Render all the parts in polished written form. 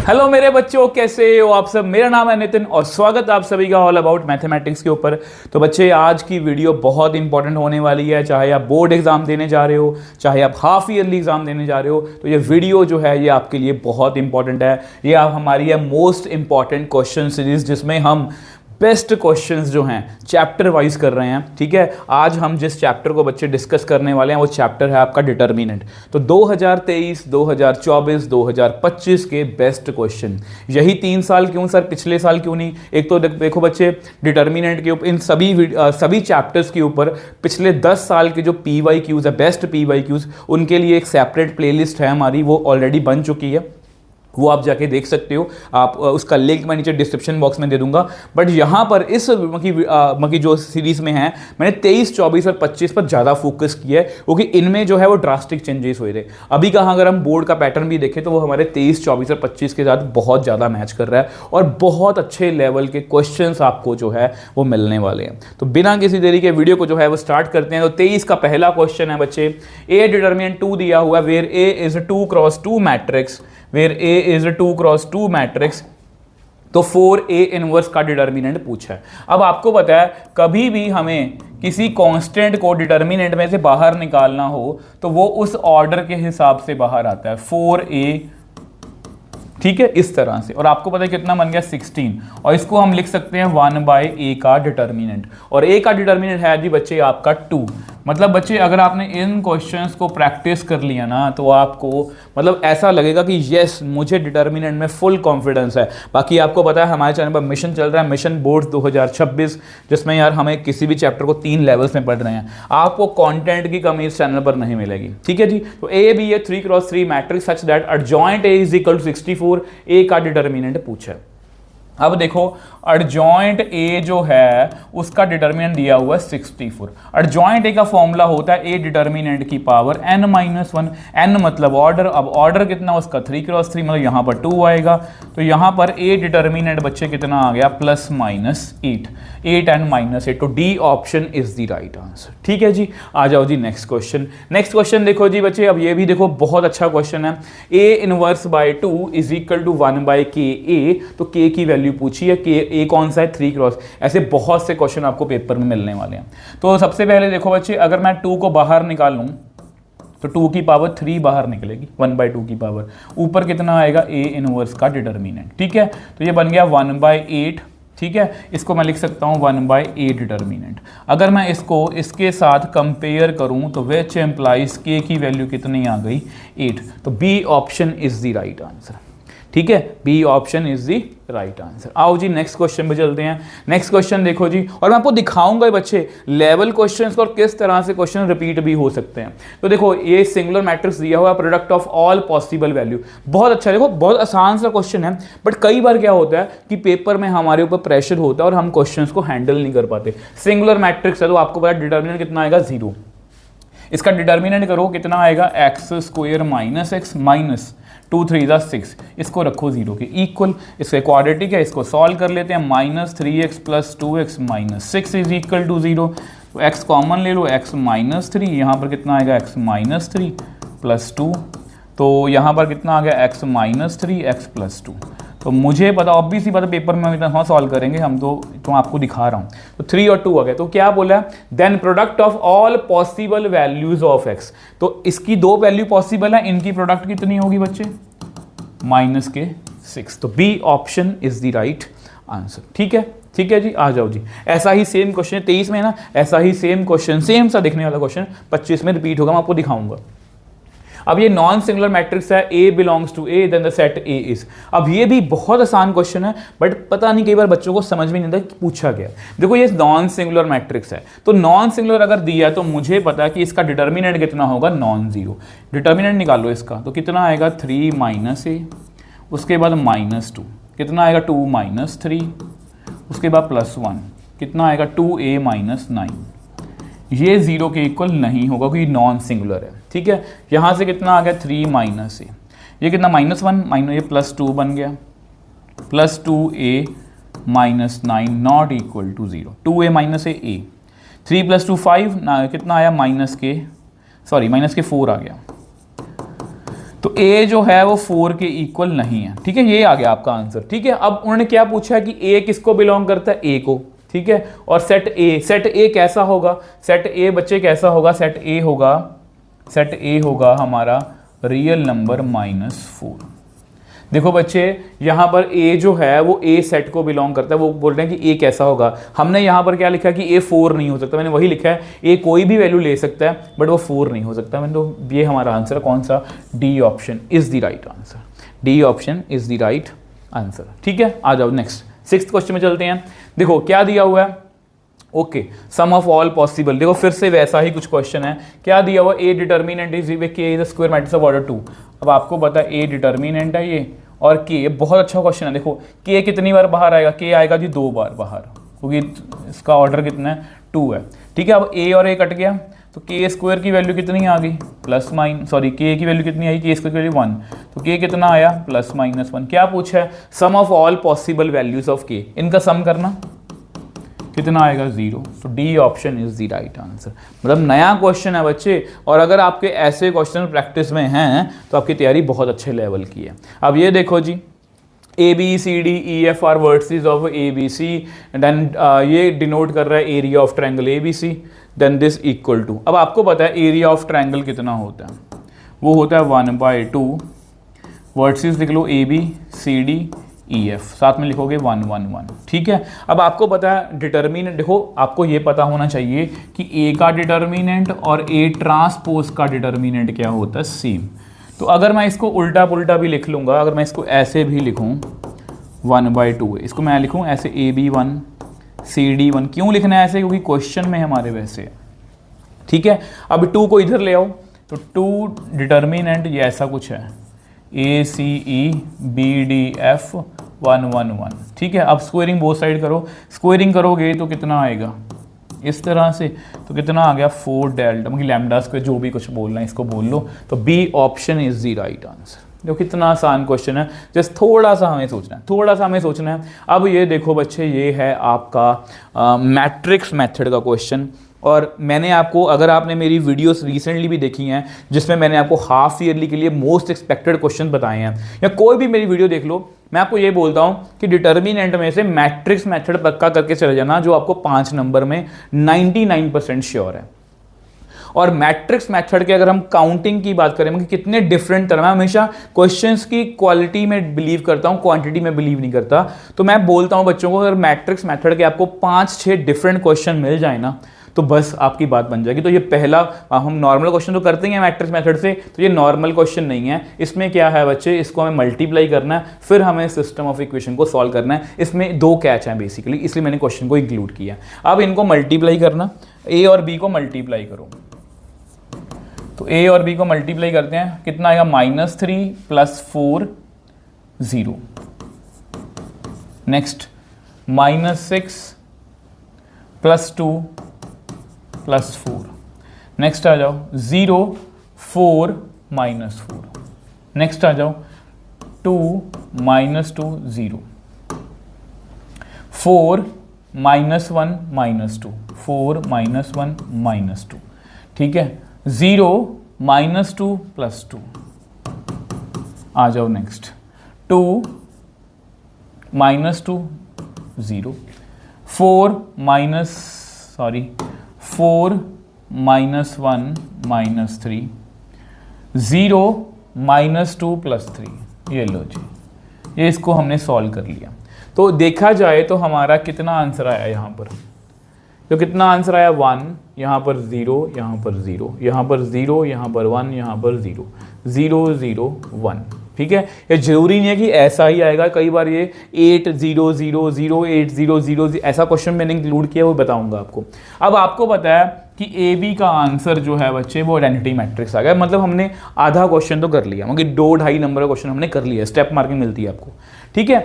Hello मेरे बच्चों, कैसे हो आप सब। मेरा नाम है नितिन और स्वागत आप सभी का ऑल अबाउट मैथमेटिक्स के ऊपर। तो बच्चे, आज की वीडियो बहुत इंपॉर्टेंट होने वाली है। चाहे आप बोर्ड एग्जाम देने जा रहे हो, चाहे आप हाफ ईयरली एग्जाम देने जा रहे हो, तो ये वीडियो जो है ये आपके लिए बहुत इंपॉर्टेंट है। ये आप हमारी है मोस्ट इंपॉर्टेंट क्वेश्चन सीरीज, जिसमें हम बेस्ट क्वेश्चंस जो हैं चैप्टर वाइज कर रहे हैं। ठीक है, आज हम जिस चैप्टर को बच्चे डिस्कस करने वाले हैं वो चैप्टर है आपका डिटर्मिनेंट। तो 2023, 2024, 2025 के बेस्ट क्वेश्चन, यही 3 साल क्यों सर, पिछले साल क्यों नहीं। एक तो देखो बच्चे, डिटर्मिनेंट के ऊपर इन सभी चैप्टर्स के ऊपर पिछले 10 साल के जो PYQs है, बेस्ट PYQs, उनके लिए एक सेपरेट प्लेलिस्ट है हमारी, वो ऑलरेडी बन चुकी है, वो आप जाके देख सकते हो। आप उसका लिंक मैं नीचे डिस्क्रिप्शन बॉक्स में दे दूंगा। बट यहाँ पर इस मकी जो सीरीज में है, मैंने 23, 24 और 25 पर ज़्यादा फोकस किया है, क्योंकि इनमें जो है वो ड्रास्टिक चेंजेस हुए थे। अभी कहाँ अगर हम बोर्ड का पैटर्न भी देखें तो वो हमारे 23, 24 और 25 के साथ बहुत ज़्यादा मैच कर रहा है और बहुत अच्छे लेवल के क्वेश्चन आपको जो है वो मिलने वाले हैं। तो बिना किसी देरी के वीडियो को जो है वो स्टार्ट करते हैं। तो 23 का पहला क्वेश्चन है बच्चे, ए डिटर्मिनेंट 2 दिया हुआ है, where A is 2x2 matrix, where A is a 2x2 matrix. तो 4A इनवर्स का डिटर्मिनेंट पूछा है। अब आपको पता है, कभी भी हमें किसी कांस्टेंट को डिटर्मिनेंट में से बाहर निकालना हो तो वो उस ऑर्डर के हिसाब से बाहर आता है, 4A, ठीक है, इस तरह से। और आपको पता है कितना बन गया, 16, और इसको हम लिख सकते हैं 1/A का डिटर्मिनेंट। और A का डिटर्मिनेंट है जी बच्चे आपका 2। मतलब बच्चे, अगर आपने इन क्वेश्चंस को प्रैक्टिस कर लिया ना, तो आपको मतलब ऐसा लगेगा कि यस, मुझे डिटर्मिनेंट में फुल कॉन्फिडेंस है। बाकी आपको पता है हमारे चैनल पर मिशन चल रहा है, मिशन बोर्ड 2026, जिसमें यार हमें किसी भी चैप्टर को 3 लेवल्स में पढ़ रहे हैं। आपको कंटेंट की कमी इस चैनल पर नहीं मिलेगी, ठीक है जी। तो A भी है 3x3 matrix such that adjoint A is equal to 64। A का डिटर्मिनेंट पूछा है। अब देखो, एडजॉइंट A जो है उसका डिटर्मिनेंट दिया हुआ है 64। एडजॉइंट A का फॉर्मूला होता है A डिटर्मिनेंट की पावर n-1। n मतलब ऑर्डर। अब ऑर्डर कितना उसका 3x3, मतलब यहाँ पर 2 आएगा। तो यहाँ पर A डिटर्मिनेंट बच्चे कितना आ गया, +-8, 8n-8। तो D option is the right answer. ठीक है जी, आ जाओ जी नेक्स्ट क्वेश्चन। नेक्स्ट क्वेश्चन देखो जी बच्चे, अब ये भी देखो बहुत अच्छा क्वेश्चन है। A inverse by 2 is equal to 1/KA। तो K की वैल्यू पूछी है, कि A कौन सा है, 3x। ऐसे बहुत से क्वेश्चन आपको पेपर में मिलने वाले हैं। तो सबसे पहले देखो बच्चे, अगर मैं 2 को बाहर निकालूं तो 2 की पावर 3 बाहर निकलेगी, 1/2 की पावर। ऊपर कितना आएगा, A इनवर्स का डिटर्मिनेंट। ठीक है, तो ये बन गया 1/8। ठीक है, इसको मैं लिख सकता हूँ 1/A डिटर्मिनेंट। अगर मैं इसको इसके साथ कंपेयर करूँ तो विच एम्प्लाइज K की वैल्यू कितनी आ गई, 8। तो B option is the right answer. ठीक है, B option is the right answer. आओ जी नेक्स्ट क्वेश्चन पे चलते हैं। नेक्स्ट क्वेश्चन देखो जी, और मैं आपको दिखाऊंगा बच्चे लेवल क्वेश्चंस और किस तरह से क्वेश्चन रिपीट भी हो सकते हैं। तो देखो, ये सिंगुलर मैट्रिक्स दिया हुआ है, product of all possible value. बहुत अच्छा, देखो बहुत आसान सा क्वेश्चन है, बट कई बार क्या होता है कि पेपर में हमारे ऊपर प्रेशर होता है और हम क्वेश्चन को हैंडल नहीं कर पाते। सिंगुलर मैट्रिक्स है तो आपको पता डिटर्मिनेंट कितना आएगा, 0। इसका डिटर्मिनेंट करो कितना आएगा, x² - x माइनस 2 3 6। इसको रखो 0 के इक्वल। इसका क्वाड्रेटिक है, इसको सॉल्व कर लेते हैं। -3x + 2x - 6 is equal to 0। तो x कॉमन ले लो, x - 3, यहाँ पर कितना आएगा, x - 3 + 2। तो यहाँ पर कितना आ गया, x - 3 x + 2। तो मुझे पता, ऑब्वियसली पता, पेपर में इतना सॉल्व करेंगे हम, तो आपको दिखा रहा हूँ। तो 3 और 2 आ गए। तो क्या बोला है, then product of all possible values of x। तो इसकी 2 वैल्यू पॉसिबल है, इनकी प्रोडक्ट कितनी होगी बच्चे, -6। तो B option is the right answer. ठीक है, ठीक है जी, आ जाओ जी। ऐसा ही सेम क्वेश्चन 23 में ना, ऐसा ही सेम क्वेश्चन, सेम सा दिखने वाला क्वेश्चन 25 में रिपीट होगा, मैं आपको दिखाऊंगा। अब ये नॉन सिंगुलर मैट्रिक्स है, A belongs to A, then the set A is. अब ये भी बहुत आसान क्वेश्चन है, बट पता नहीं कई बार बच्चों को समझ में नहीं आता कि पूछा गया। देखो, ये नॉन सिंगुलर मैट्रिक्स है, तो नॉन सिंगुलर अगर दिया तो मुझे पता है कि इसका डिटर्मिनेंट कितना होगा, नॉन जीरो। डिटर्मिनेंट निकालो इसका, तो कितना आएगा, 3 - A, उसके बाद -2, कितना आएगा, 2 - 3, उसके बाद +1, कितना आएगा, 2A - 9। ये 0 के इक्वल नहीं होगा क्योंकि नॉन सिंगुलर है। ठीक है, यहाँ से कितना आ गया, 3 - A, ये कितना, -1 ये +2 बन गया, +2A - 9 not equal to 0। 2A - A, 3 + 2 5, कितना आया, -K 4 आ गया। तो a जो है वो 4 के इक्वल नहीं है, ठीक है, ये आ गया आपका आंसर, ठीक है। अब उन्होंने क्या पूछा है कि a किसको बिलोंग करता है, a को, ठीक है। और सेट a कैसा होगा, सेट a बच्चे कैसा होगा, सेट a होगा हमारा रियल नंबर -4। देखो बच्चे यहाँ पर a जो है वो a सेट को बिलोंग करता है, वो बोल रहे हैं कि a कैसा होगा। हमने यहाँ पर क्या लिखा है कि a 4 नहीं हो सकता, मैंने वही लिखा है a कोई भी वैल्यू ले सकता है बट वो 4 नहीं हो सकता। मैंने तो ये हमारा आंसर है कौन सा, D option is the right answer, D option is the right answer, ठीक है। आ जाओ नेक्स्ट 6th क्वेश्चन में चलते हैं। देखो क्या दिया हुआ है, okay, sum of all possible. देखो फिर से वैसा ही कुछ क्वेश्चन है, क्या दिया हुआ, ए डिटर्मिनेंट इज के is the square matrix of order 2। अब आपको पता है ए डिटर्मिनेंट है ये और के, बहुत अच्छा क्वेश्चन है। देखो के कितनी बार बाहर आएगा, के आएगा जी 2 बार बाहर, क्योंकि इसका ऑर्डर कितना है 2 है, ठीक है। अब ए और ए कट गया तो के स्क्वायर की वैल्यू कितनी आ गई, के की वैल्यू कितनी आई, के स्क्वायर की वैल्यू 1, तो के कितना आया +-1। क्या पूछा है, sum of all possible values of K, इनका सम करना, कितना आएगा 0। तो D option is the right answer. मतलब नया क्वेश्चन है बच्चे, और अगर आपके ऐसे क्वेश्चन प्रैक्टिस में हैं तो आपकी तैयारी बहुत अच्छे लेवल की है। अब ये देखो जी, ABCDEF are vertices of ABC, then ये डिनोट कर रहा है area of triangle ABC, then this equal to. अब आपको पता है एरिया ऑफ ट्रायंगल कितना होता है, वो होता है 1/2, वर्टिसेस लिख लो ABCDEF, साथ में लिखोगे 1 1 1, ठीक है। अब आपको पता है डिटर्मिनेंट, देखो आपको ये पता होना चाहिए कि A का डिटर्मिनेंट और A ट्रांसपोज का डिटर्मिनेंट क्या होता है, सेम। तो अगर मैं इसको उल्टा पुल्टा भी लिख लूँगा, अगर मैं इसको ऐसे भी लिखूँ 1/2, इसको मैं लिखूँ ऐसे AB1 CD1, क्यों लिखना है ऐसे, क्योंकि क्वेश्चन में हमारे वैसे है, ठीक है। अब 2 को इधर ले आओ, तो 2 डिटर्मिनेंट ये ऐसा कुछ है ACEBDF 1 1 1, ठीक है। अब स्क्वायरिंग बोथ साइड करो, स्क्वायरिंग करोगे तो कितना आएगा इस तरह से, तो कितना आ गया 4 डेल्टा, मतलब लैम्डा स्क्वायर, जो भी कुछ बोलना है इसको बोल लो। तो B option is the right answer. देखो कितना आसान क्वेश्चन है, जस्ट थोड़ा सा हमें सोचना है, अब ये देखो बच्चे, ये है आपका मैट्रिक्स मेथड का क्वेश्चन। और मैंने आपको, अगर आपने मेरी वीडियोस रिसेंटली भी देखी हैं जिसमें मैंने आपको हाफ ईयरली के लिए मोस्ट एक्सपेक्टेड क्वेश्चन बताए हैं, या कोई भी मेरी वीडियो देख लो, मैं आपको ये बोलता हूं कि डिटर्मिनेंट में से मैट्रिक्स मेथड पक्का करके चले जाना, जो आपको 5 नंबर में 99% श्योर है। और मैट्रिक्स मेथड के अगर हम काउंटिंग की बात करें कि कितने डिफरेंट तरह, मैं हमेशा क्वेश्चंस की क्वालिटी में बिलीव करता हूं, क्वांटिटी में बिलीव नहीं करता। तो मैं बोलता हूं बच्चों को, अगर मैट्रिक्स मेथड के आपको 5-6 डिफरेंट क्वेश्चन मिल जाए ना, तो बस आपकी बात बन जाएगी। तो ये पहला, हम नॉर्मल क्वेश्चन तो करते ही हैं मैट्रिक्स मेथड से, तो ये नॉर्मल क्वेश्चन नहीं है। इसमें क्या है बच्चे, इसको हमें मल्टीप्लाई करना है, फिर हमें सिस्टम ऑफ इक्वेशन को सॉल्व करना है। इसमें 2 कैच हैं बेसिकली, इसलिए मैंने क्वेश्चन को इंक्लूड किया। अब इनको मल्टीप्लाई करना, ए और बी को मल्टीप्लाई करो, तो ए और बी को मल्टीप्लाई करते हैं, कितना आएगा -3 + 4 0, नेक्स्ट -6 + 2 + 4, नेक्स्ट आ जाओ 0 4 -4, नेक्स्ट आ जाओ 2 -2 0, 4 -1 -2, 4 -1 -2, ठीक है। 0 -2 + 2, आ जाओ नेक्स्ट 2 -2 0, 4 -1 -3, 0 -2 + 3, ये लो जी, ये इसको हमने सॉल्व कर लिया। तो देखा जाए तो हमारा कितना आंसर आया यहाँ पर, तो कितना आंसर आया 1, यहाँ पर 0, यहाँ पर 0, यहाँ पर 0, यहाँ पर 1, यहाँ पर 0, 0 0 1, ठीक है। ये जरूरी नहीं है कि ऐसा ही आएगा, कई बार ये 8 0 0 0 8 0 0 ऐसा क्वेश्चन मैंने इंक्लूड किया, वो बताऊंगा आपको। अब आपको पता है कि ए बी का आंसर जो है बच्चे वो आइडेंटिटी मैट्रिक्स आ गया, मतलब हमने आधा क्वेश्चन तो कर लिया, मतलब 2-2.5 नंबर का क्वेश्चन हमने कर लिया, स्टेप मार्किंग मिलती है आपको, ठीक है।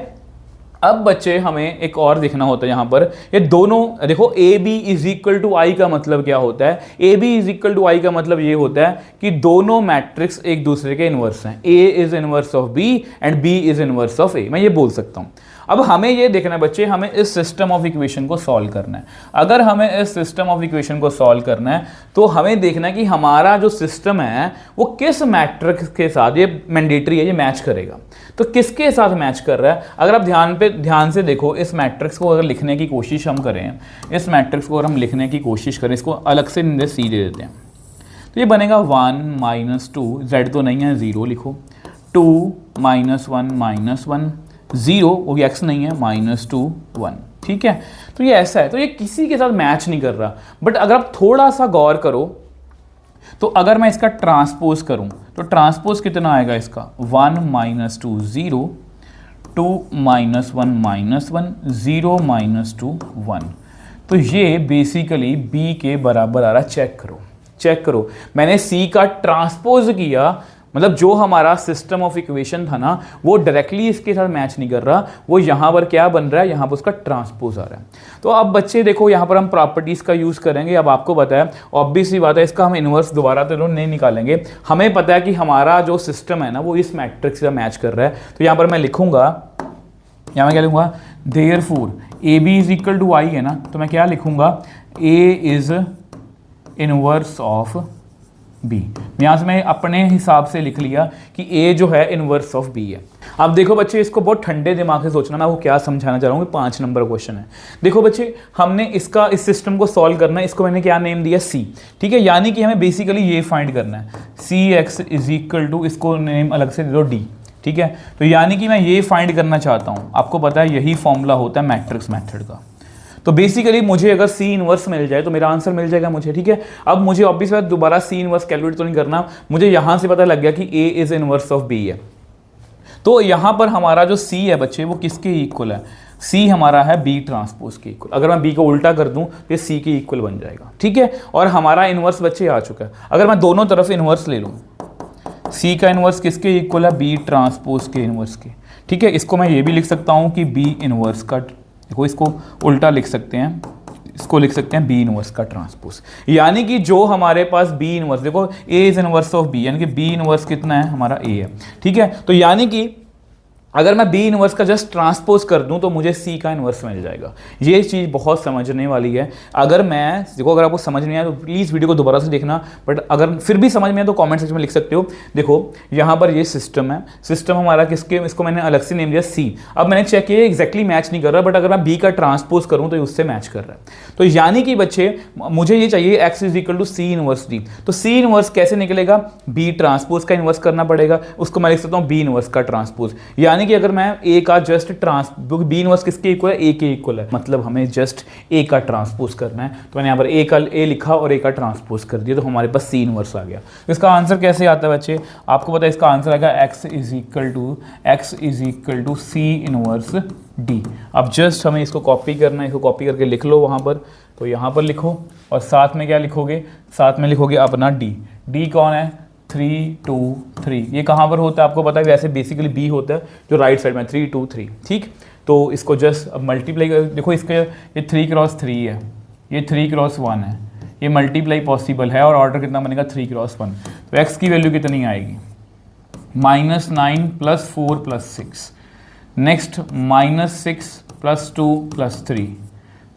अब बच्चे हमें एक और देखना होता है यहाँ पर, ये दोनों देखो A B is equal to I का मतलब क्या होता है, A B is equal to I का मतलब ये होता है कि दोनों मैट्रिक्स एक दूसरे के इनवर्स हैं, A is inverse of B and B is inverse of A, मैं ये बोल सकता हूँ। अब हमें ये देखना है बच्चे, हमें इस सिस्टम ऑफ इक्वेशन को सॉल्व करना है। अगर हमें इस सिस्टम ऑफ इक्वेशन को सॉल्व करना है तो हमें देखना है कि हमारा जो सिस्टम है वो किस मैट्रिक्स के साथ, ये मैंडेटरी है, ये मैच करेगा। तो किसके साथ मैच कर रहा है, अगर आप ध्यान से देखो, इस मैट्रिक्स को अगर लिखने की कोशिश हम करें, इस मैट्रिक्स को अगर हम लिखने की कोशिश करें, इसको अलग से सी दे देते हैं, तो ये बनेगा 1 - 2, z तो नहीं है 0 लिखो, 2 - 1 - 1 0, वो x नहीं है, -2 1, ठीक है। तो ये ऐसा है, तो ये किसी के साथ मैच नहीं कर रहा। बट अगर आप थोड़ा सा गौर करो तो अगर मैं इसका ट्रांसपोज करूं तो ट्रांसपोज कितना आएगा इसका, 1 - 2 0, 2 - 1 - 1 0 - 2 1। तो ये बेसिकली b के बराबर आ रहा। चेक करो, मैंने c का ट्रांसपोज किया, मतलब जो हमारा सिस्टम ऑफ इक्वेशन था ना वो डायरेक्टली इसके साथ मैच नहीं कर रहा, वो यहाँ पर क्या बन रहा है, यहाँ पर उसका ट्रांसपोज आ रहा है। तो अब बच्चे देखो, यहाँ पर हम प्रॉपर्टीज़ का यूज़ करेंगे। अब आपको पता है, ऑब्वियस सी बात है, इसका हम इन्वर्स दोबारा तो नहीं निकालेंगे। हमें पता है कि हमारा जो सिस्टम है ना वो इस मैट्रिक्स से मैच कर रहा है। तो यहाँ पर मैं लिखूँगा, यहाँ मैं क्या लिखूँगा, therefore A B is equal to I है ना, तो मैं क्या लिखूँगा, A is inverse of B. यहाँ से मैं अपने हिसाब से लिख लिया कि ए जो है इनवर्स ऑफ बी है। अब देखो बच्चे, इसको बहुत ठंडे दिमाग से सोचना, मैं वो क्या समझाना चाह रहा हूँ, 5 नंबर क्वेश्चन है। देखो बच्चे, हमने इस सिस्टम को सॉल्व करना है, इसको मैंने क्या नेम दिया, सी, ठीक है। यानी कि हमें बेसिकली ये फाइंड करना है, सी एक्स इज इक्वल टू, इसको नेम अलग से दे दो डी, ठीक है। तो यानी कि मैं ये फाइंड करना चाहता हूँ। आपको पता है यही फॉर्मूला होता है मैट्रिक्स मेथड का। तो बेसिकली मुझे अगर सी इनवर्स मिल जाए तो मेरा आंसर मिल जाएगा मुझे, ठीक है। अब मुझे ऑब्वियस बात दोबारा सी इनवर्स कैलकुलेट तो नहीं करना, मुझे यहाँ से पता लग गया कि ए इज इनवर्स ऑफ बी है। तो यहाँ पर हमारा जो सी है बच्चे वो किसके इक्वल है, सी हमारा है बी ट्रांसपोज के इक्वल। अगर मैं बी को उल्टा कर दूँ तो ये सी के इक्वल बन जाएगा, ठीक है। और हमारा इनवर्स बच्चे आ चुका है। अगर मैं दोनों तरफ इनवर्स ले लूँ, सी का इनवर्स किसके इक्वल है, बी ट्रांसपोज के इनवर्स के, ठीक है। इसको मैं ये भी लिख सकता हूँ कि बी इनवर्स का, देखो इसको उल्टा लिख सकते हैं, इसको लिख सकते हैं बी इनवर्स का ट्रांसपोज। यानी कि जो हमारे पास बी इनवर्स, देखो ए इज इनवर्स ऑफ बी, यानी कि बी इनवर्स कितना है, हमारा ए है, ठीक है। तो यानी कि अगर मैं बी इनवर्स का जस्ट ट्रांसपोज कर दूं तो मुझे सी का इनवर्स मिल जाएगा। ये चीज़ बहुत समझने वाली है। अगर मैं देखो, अगर आपको समझ नहीं आया तो प्लीज़ वीडियो को दोबारा से देखना, बट अगर फिर भी समझ में आए तो कमेंट सेक्शन में लिख सकते हो। देखो यहाँ पर ये सिस्टम है, सिस्टम हमारा किसके, इसको मैंने अलग से नेम दिया सी। अब मैंने चेक किया एग्जैक्टली मैच नहीं कर रहा, बट अगर मैं बी का ट्रांसपोज करूँ तो उससे मैच कर रहा है। तो यानी कि बच्चे मुझे ये चाहिए x is equal to C inverse D. तो सी इनवर्स कैसे निकलेगा, बी ट्रांसपोज का इनवर्स करना पड़ेगा, उसको मैं लिख सकता हूँ बी इनवर्स का ट्रांसपोज। यानी कि अगर मैं ए का जस्ट बी इनवर्स किसके इक्वल है, ए के इक्वल है, मतलब हमें जस्ट ए का ट्रांसपोज करना है। तो मैंने यहाँ पर ए लिखा और ए का ट्रांसपोज कर दिया, तो हमारे पास सी इनवर्स आ गया। तो इसका आंसर कैसे आता है बच्चे, आपको पता है इसका आंसर आएगा x is equal to C inverse D. अब जस्ट हमें इसको कॉपी करना है, इसको कॉपी करके लिख लो वहाँ पर। तो यहाँ पर लिखो और साथ में क्या लिखोगे, साथ में लिखोगे अपना डी। डी कौन है, 3 2 3। ये कहाँ पर होता है आपको पता है, वैसे बेसिकली बी होता है जो राइट साइड में 3 2 3, ठीक। तो इसको जस्ट अब मल्टीप्लाई, देखो इसके ये 3 क्रॉस 3 है, ये 3 क्रॉस 1 है, ये मल्टीप्लाई पॉसिबल है और ऑर्डर कितना बनेगा 3 क्रॉस 1। तो एक्स की वैल्यू कितनी आएगी, -9 + 4 + 6, नेक्स्ट -6 + 2 + 3,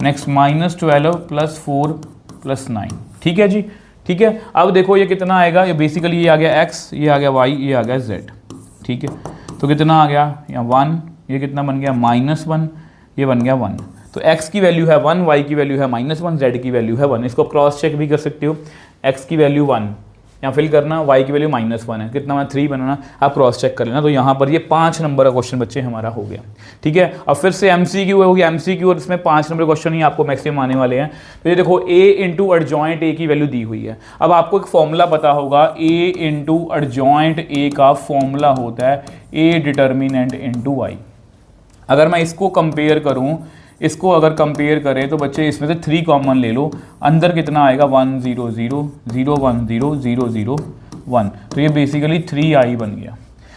नेक्स्ट -12 + 4 + 9, ठीक है जी, ठीक है। अब देखो ये कितना आएगा, ये बेसिकली ये आ गया x, ये आ गया y, ये आ गया z, ठीक है। तो कितना आ गया यहाँ 1, ये कितना बन गया -1, ये बन गया 1। तो x की वैल्यू है 1, y की वैल्यू है -1, z की वैल्यू है 1। इसको क्रॉस चेक भी कर सकते हो, x की वैल्यू 1 यहाँ फिल करना, y की वैल्यू -1 है, कितना मैं 3 बनाना, आप क्रॉस चेक कर लेना। तो यहाँ पर ये 5 नंबर का क्वेश्चन बच्चे हमारा हो गया, ठीक है। अब फिर से MCQ हो गया, MCQ और इसमें 5 नंबर क्वेश्चन ही आपको मैक्सिमम आने वाले हैं। तो ये देखो a इंटू एडजॉइंट a की वैल्यू दी हुई है। अब आपको एक फॉर्मूला पता होगा, a इंटू एडजॉइंट a का फॉर्मूला होता है a डिटर्मिनेंट इंटू y। अगर मैं इसको कंपेयर करूँ, इसको अगर कंपेयर करें तो बच्चे इसमें से 3 कॉमन ले लो, अंदर कितना आएगा 1 0 0 0 1 0 0 0 1। तो ये बेसिकली 3i बन गया।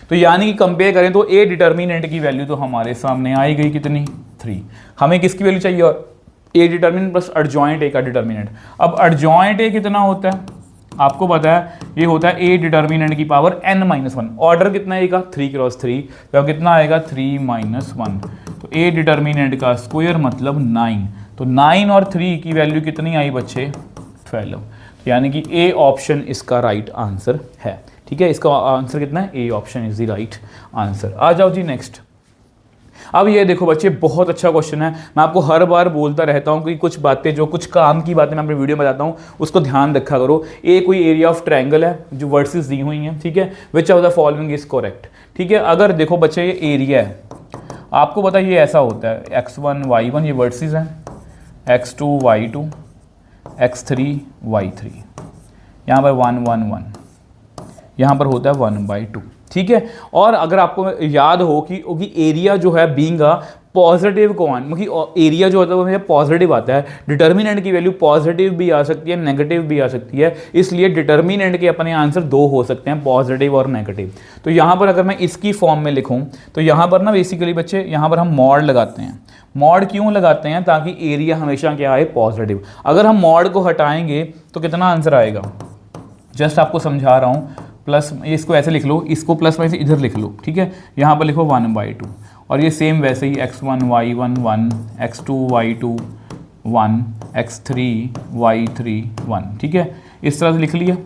तो यानी कि कंपेयर करें तो ए डिटर्मिनेंट की वैल्यू तो हमारे सामने आई गई कितनी 3। हमें किसकी वैल्यू चाहिए और ए डिटर्मिनेंट प्लस एडजॉइंट ए का डिटर्मिनेंट। अब एडजॉइंट ए कितना होता है आपको पता है, ये होता है ए डिटर्मिनेंट की पावर n-1। ऑर्डर कितना है का 3 क्रॉस 3, तो कितना आएगा 3-1। तो ए डिटर्मिनेंट का स्क्वायर मतलब 9। तो 9 और 3 की वैल्यू कितनी आई बच्चे 12। यानी कि ए ऑप्शन इसका राइट आंसर है। ठीक है, इसका आंसर कितना है, A option is the right answer. आ जाओ जी नेक्स्ट। अब ये देखो बच्चे बहुत अच्छा क्वेश्चन है। मैं आपको हर बार बोलता रहता हूँ कि कुछ बातें जो कुछ काम की बातें मैं अपने वीडियो में बताता हूँ उसको ध्यान रखा करो। ए कोई एरिया ऑफ ट्रायंगल है जो वर्सेस दी हुई हैं, ठीक है, which of the following is correct. ठीक है, अगर देखो बच्चे ये एरिया है, आपको पता है ये ऐसा होता है x1 y1 ये वर्सेस है, x2 y2 x3 y3, यहाँ पर 1 1 1, यहाँ पर होता है 1/2। ठीक है, और अगर आपको याद हो कि एरिया जो है बीइंग अ पॉजिटिव क्वांटिटी, मतलब एरिया जो होता है वो पॉजिटिव आता है, डिटर्मिनेंट की वैल्यू पॉजिटिव भी आ सकती है नेगेटिव भी आ सकती है, इसलिए डिटर्मिनेंट के अपने आंसर दो हो सकते हैं, पॉजिटिव और नेगेटिव। तो यहाँ पर अगर मैं इसकी फॉर्म में लिखूँ तो यहाँ पर ना बेसिकली बच्चे यहाँ पर हम मॉड लगाते हैं। मॉड क्यों लगाते हैं, ताकि एरिया हमेशा क्या आए पॉजिटिव। अगर हम मॉड को हटाएंगे तो कितना आंसर आएगा, जस्ट आपको समझा रहा हूँ, प्लस इसको ऐसे लिख लो, इसको प्लस वैसे इधर लिख लो। ठीक है, यहाँ पर लिखो 1/2 और ये सेम वैसे ही x1 y1 1, x2 y2 1, x3 y3 1। ठीक है, इस तरह से लिख लिया।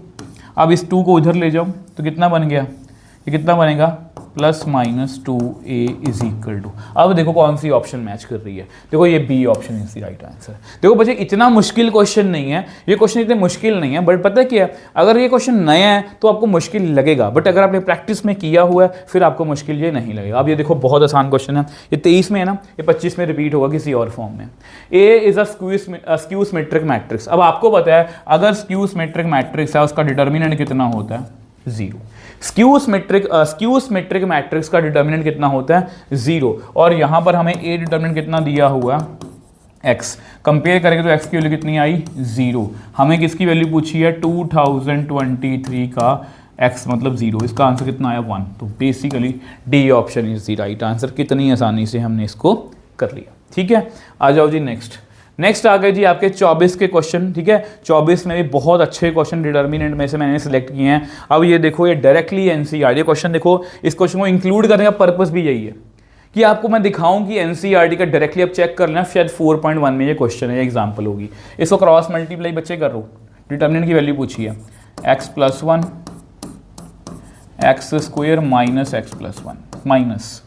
अब इस 2 को इधर ले जाओ तो कितना बन गया, ये कितना बनेगा +-2a इज इक्वल टू। अब देखो कौन सी ऑप्शन मैच कर रही है, देखो ये B option is the right answer. देखो बच्चे इतना मुश्किल क्वेश्चन नहीं है, ये क्वेश्चन इतने मुश्किल नहीं है, बट पता है क्या है, अगर ये क्वेश्चन नया है तो आपको मुश्किल लगेगा, बट अगर आपने प्रैक्टिस में किया हुआ है फिर आपको मुश्किल ये नहीं लगेगा। अब ये देखो बहुत आसान क्वेश्चन है, ये 23 में है ना, ये 25 में रिपीट होगा किसी और फॉर्म में। A is a skew symmetric matrix. अब आपको पता है अगर स्क्यू सिमेट्रिक मैट्रिक्स है उसका डिटर्मिनेंट कितना होता है 0। स्क्यू सिमेट्रिक मैट्रिक्स का डिटर्मिनेंट कितना होता है 0, और यहां पर हमें ए डिटर्मिनेंट कितना दिया हुआ x, कंपेयर करेंगे तो x की वैल्यू कितनी आई 0। हमें किसकी वैल्यू पूछी है 2023 का x मतलब 0, इसका आंसर कितना आया 1। तो basically D option is the right answer. कितनी आसानी से हमने इसको कर लिया। ठीक है, आ जाओ जी नेक्स्ट आ गए जी आपके 24 के क्वेश्चन। ठीक है, 24 में भी बहुत अच्छे क्वेश्चन डिटर्मिनेंट में से मैंने सिलेक्ट किए हैं। अब ये देखो ये डायरेक्टली एनसीईआरटी क्वेश्चन, देखो इस क्वेश्चन को इंक्लूड करने का पर्पस भी यही है कि आपको मैं दिखाऊं कि एनसीईआरटी का डायरेक्टली अब चेक कर लेना, शायद 4.1 में ये क्वेश्चन है, एग्जाम्पल होगी। इसको क्रॉस मल्टीप्लाई बच्चे कर लो, डिटर्मिनेंट की वैल्यू पूछी है x+1 x² -x+1 माइनस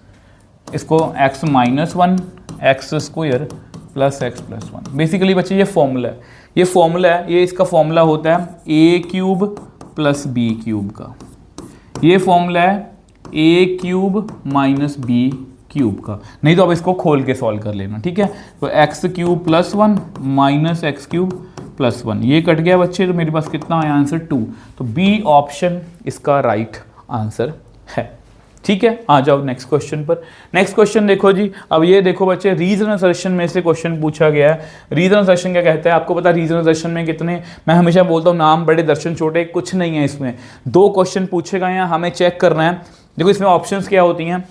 इसको x-1 x² + x+1। बेसिकली बच्चे ये फॉर्मूला है, ये इसका फॉर्मूला होता है a³ + b³ का। ये फॉर्मूला है a³ - b³ का। नहीं तो आप इसको खोल के सॉल्व कर लेना। ठीक है, तो x³ + 1 - x³ + 1 ये कट गया बच्चे, तो मेरे पास कितना आया आंसर 2। तो बी ऑप्शन इसका राइट आंसर है। ठीक है, आ जाओ नेक्स्ट क्वेश्चन पर। नेक्स्ट क्वेश्चन देखो जी। अब ये देखो बच्चे रीजन असर्शन में से क्वेश्चन पूछा गया है। रीजन असर्शन क्या कहता है आपको पता है, रीजन असर्शन में कितने, मैं हमेशा बोलता हूँ नाम बड़े दर्शन छोटे, कुछ नहीं है इसमें। 2 क्वेश्चन पूछे गए हैं, हमें चेक करना है। देखो इसमें ऑप्शंस क्या होती हैं,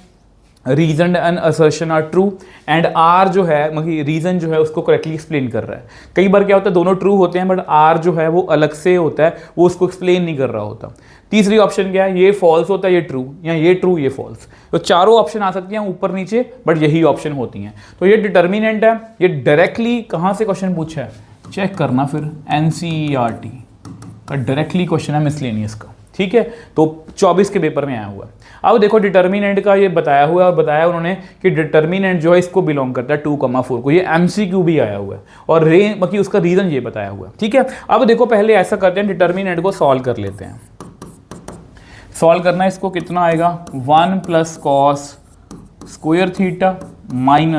reason and assertion are true and are जो है मतलब रीजन जो है उसको करेक्टली एक्सप्लेन कर रहा है। कई बार क्या होता है दोनों ट्रू होते हैं बट आर जो है वो अलग से होता है, वो उसको एक्सप्लेन नहीं कर रहा होता। तीसरी ऑप्शन क्या है, ये फॉल्स होता है ये ट्रू, या ये ट्रू ये फॉल्स। तो चारों ऑप्शन आ सकती हैं ऊपर नीचे, बट यही ऑप्शन होती हैं। तो ये डिटर्मिनेंट है, ये डायरेक्टली कहाँ से क्वेश्चन पूछा है चेक करना, फिर एनसीईआरटी का डायरेक्टली क्वेश्चन है मिसलेनियस का। ठीक है, तो 24 के पेपर में आया हुआ है। अब देखो डिटर्मिनेंट का ये बताया हुआ है, और बताया उन्होंने कि डिटर्मिनेंट जो है इसको बिलोंग करता है 2,4 को। ये एमसीक्यू भी आया हुआ है और रेंज बाकी उसका रीजन ये बताया हुआ है। ठीक है, अब देखो पहले ऐसा करते हैं, डिटर्मिनेंट को सॉल्व कर लेते हैं। सॉल्व करना है इसको, कितना आएगा 1 + cos² थीटा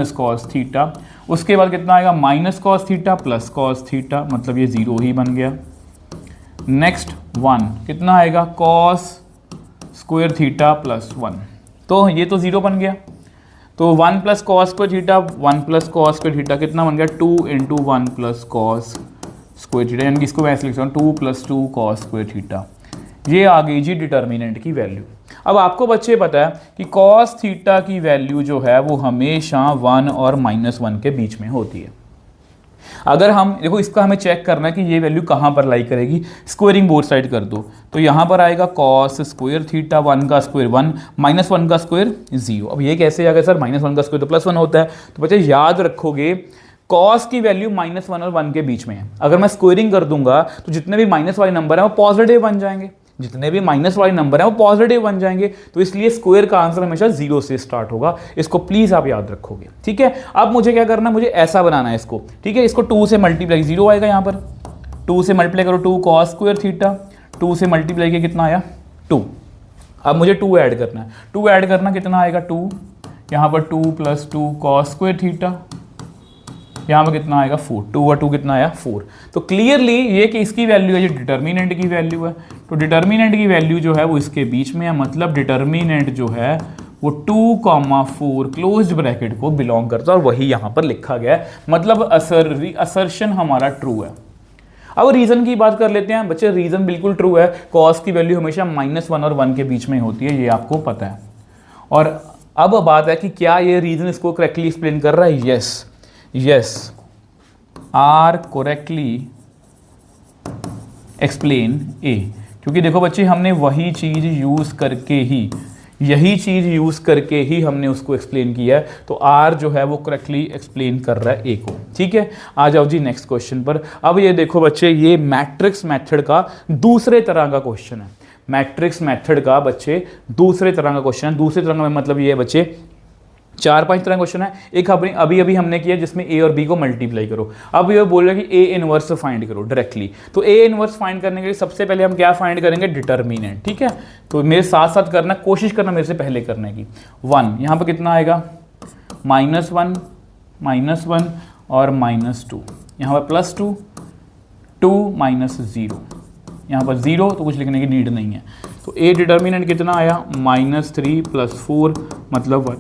- cos थीटा। उसके बाद कितना आएगा -cos थीटा + cos थीटा, मतलब ये 0 ही बन गया। नेक्स्ट 1 कितना आएगा cos² थीटा + 1, तो ये तो 0 बन गया। तो 1 + cos² थीटा 1 + cos² थीटा कितना बन गया 2 × 1 + cos² थीटा, यानी कि इसको मैं ऐसे लिख सकता हूँ 2 + 2 cos² थीटा। ये आ गई जी डिटर्मिनेंट की वैल्यू। अब आपको बच्चे पता है कि कॉस थीटा की वैल्यू जो है वो हमेशा 1 और -1 के बीच में होती है। अगर हम देखो इसका हमें चेक करना है कि ये वैल्यू कहाँ पर लाई करेगी, स्क्वायरिंग बोथ साइड कर दो तो यहाँ पर आएगा कॉस स्क्वायर थीटा, 1 का स्क्वायर 1, -1 का स्क्वायर 0। अब ये कैसे आ गया सर, -1 का स्क्वायर तो +1 होता है। तो बच्चे याद रखोगे कॉस की वैल्यू -1 और 1 के बीच में है। अगर मैं स्क्वायरिंग कर दूंगा तो जितने भी माइनस वाले नंबर हैं वो पॉजिटिव बन जाएंगे, जितने भी माइनस वाले नंबर हैं वो पॉजिटिव बन जाएंगे। तो इसलिए स्क्वायर का आंसर हमेशा 0 से स्टार्ट होगा। इसको प्लीज आप याद रखोगे, ठीक है। अब मुझे क्या करना है, मुझे ऐसा बनाना है इसको, ठीक है। इसको 2 से मल्टीप्लाई, 0 आएगा यहाँ पर, 2 से मल्टीप्लाई करो 2 कॉस स्क्वायर थीटा, 2 से मल्टीप्लाई किया कितना आया 2। अब मुझे 2 ऐड करना है, 2 ऐड करना कितना आएगा 2, यहाँ पर 2 + 2 कॉस स्क्वायर थीटा, यहाँ पर कितना आएगा 4, 2 और 2 कितना आया 4। तो क्लियरली ये कि इसकी वैल्यू है, ये डिटर्मिनेंट की वैल्यू है। तो डिटर्मिनेंट की वैल्यू जो है वो इसके बीच में है, मतलब डिटर्मिनेंट जो है वो 2,4 क्लोज्ड ब्रैकेट को बिलोंग करता है और वही यहाँ पर लिखा गया है, मतलब असर्शन हमारा ट्रू है। अब रीजन की बात कर लेते हैं बच्चे, रीजन बिल्कुल ट्रू है, कॉस की वैल्यू हमेशा -1 और 1 के बीच में होती है, ये आपको पता है। और अब बात है कि क्या ये रीजन इसको करेक्टली एक्सप्लेन कर रहा है, yes आर करेक्टली एक्सप्लेन ए, क्योंकि देखो बच्चे हमने वही चीज यूज करके ही, यही चीज यूज करके ही हमने उसको एक्सप्लेन किया है। तो आर जो है वो करेक्टली एक्सप्लेन कर रहा है ए को, ठीक है। आ जाओ जी नेक्स्ट क्वेश्चन पर। अब ये देखो बच्चे, ये मैट्रिक्स मेथड का दूसरे तरह का क्वेश्चन है। मैट्रिक्स मेथड का बच्चे दूसरे तरह का क्वेश्चन है। दूसरे तरह का मतलब ये है बच्चे 4-5 तरह क्वेश्चन है। एक अभी हमने किया जिसमें ए और बी को मल्टीप्लाई करो। अब ये बोल रहा है कि ए इनवर्स फाइंड करो डायरेक्टली। तो ए इनवर्स फाइंड करने के लिए सबसे पहले हम क्या फाइंड करेंगे, डिटर्मिनेंट, ठीक है। तो मेरे साथ साथ करना, कोशिश करना मेरे से पहले करने की। 1 यहाँ पर कितना आएगा -1 और -2, यहाँ पर +2, 2 -0, यहाँ पर 0 तो कुछ लिखने की नीड नहीं है। तो ए डिटर्मिनेंट कितना आया -3 + 4 मतलब 1,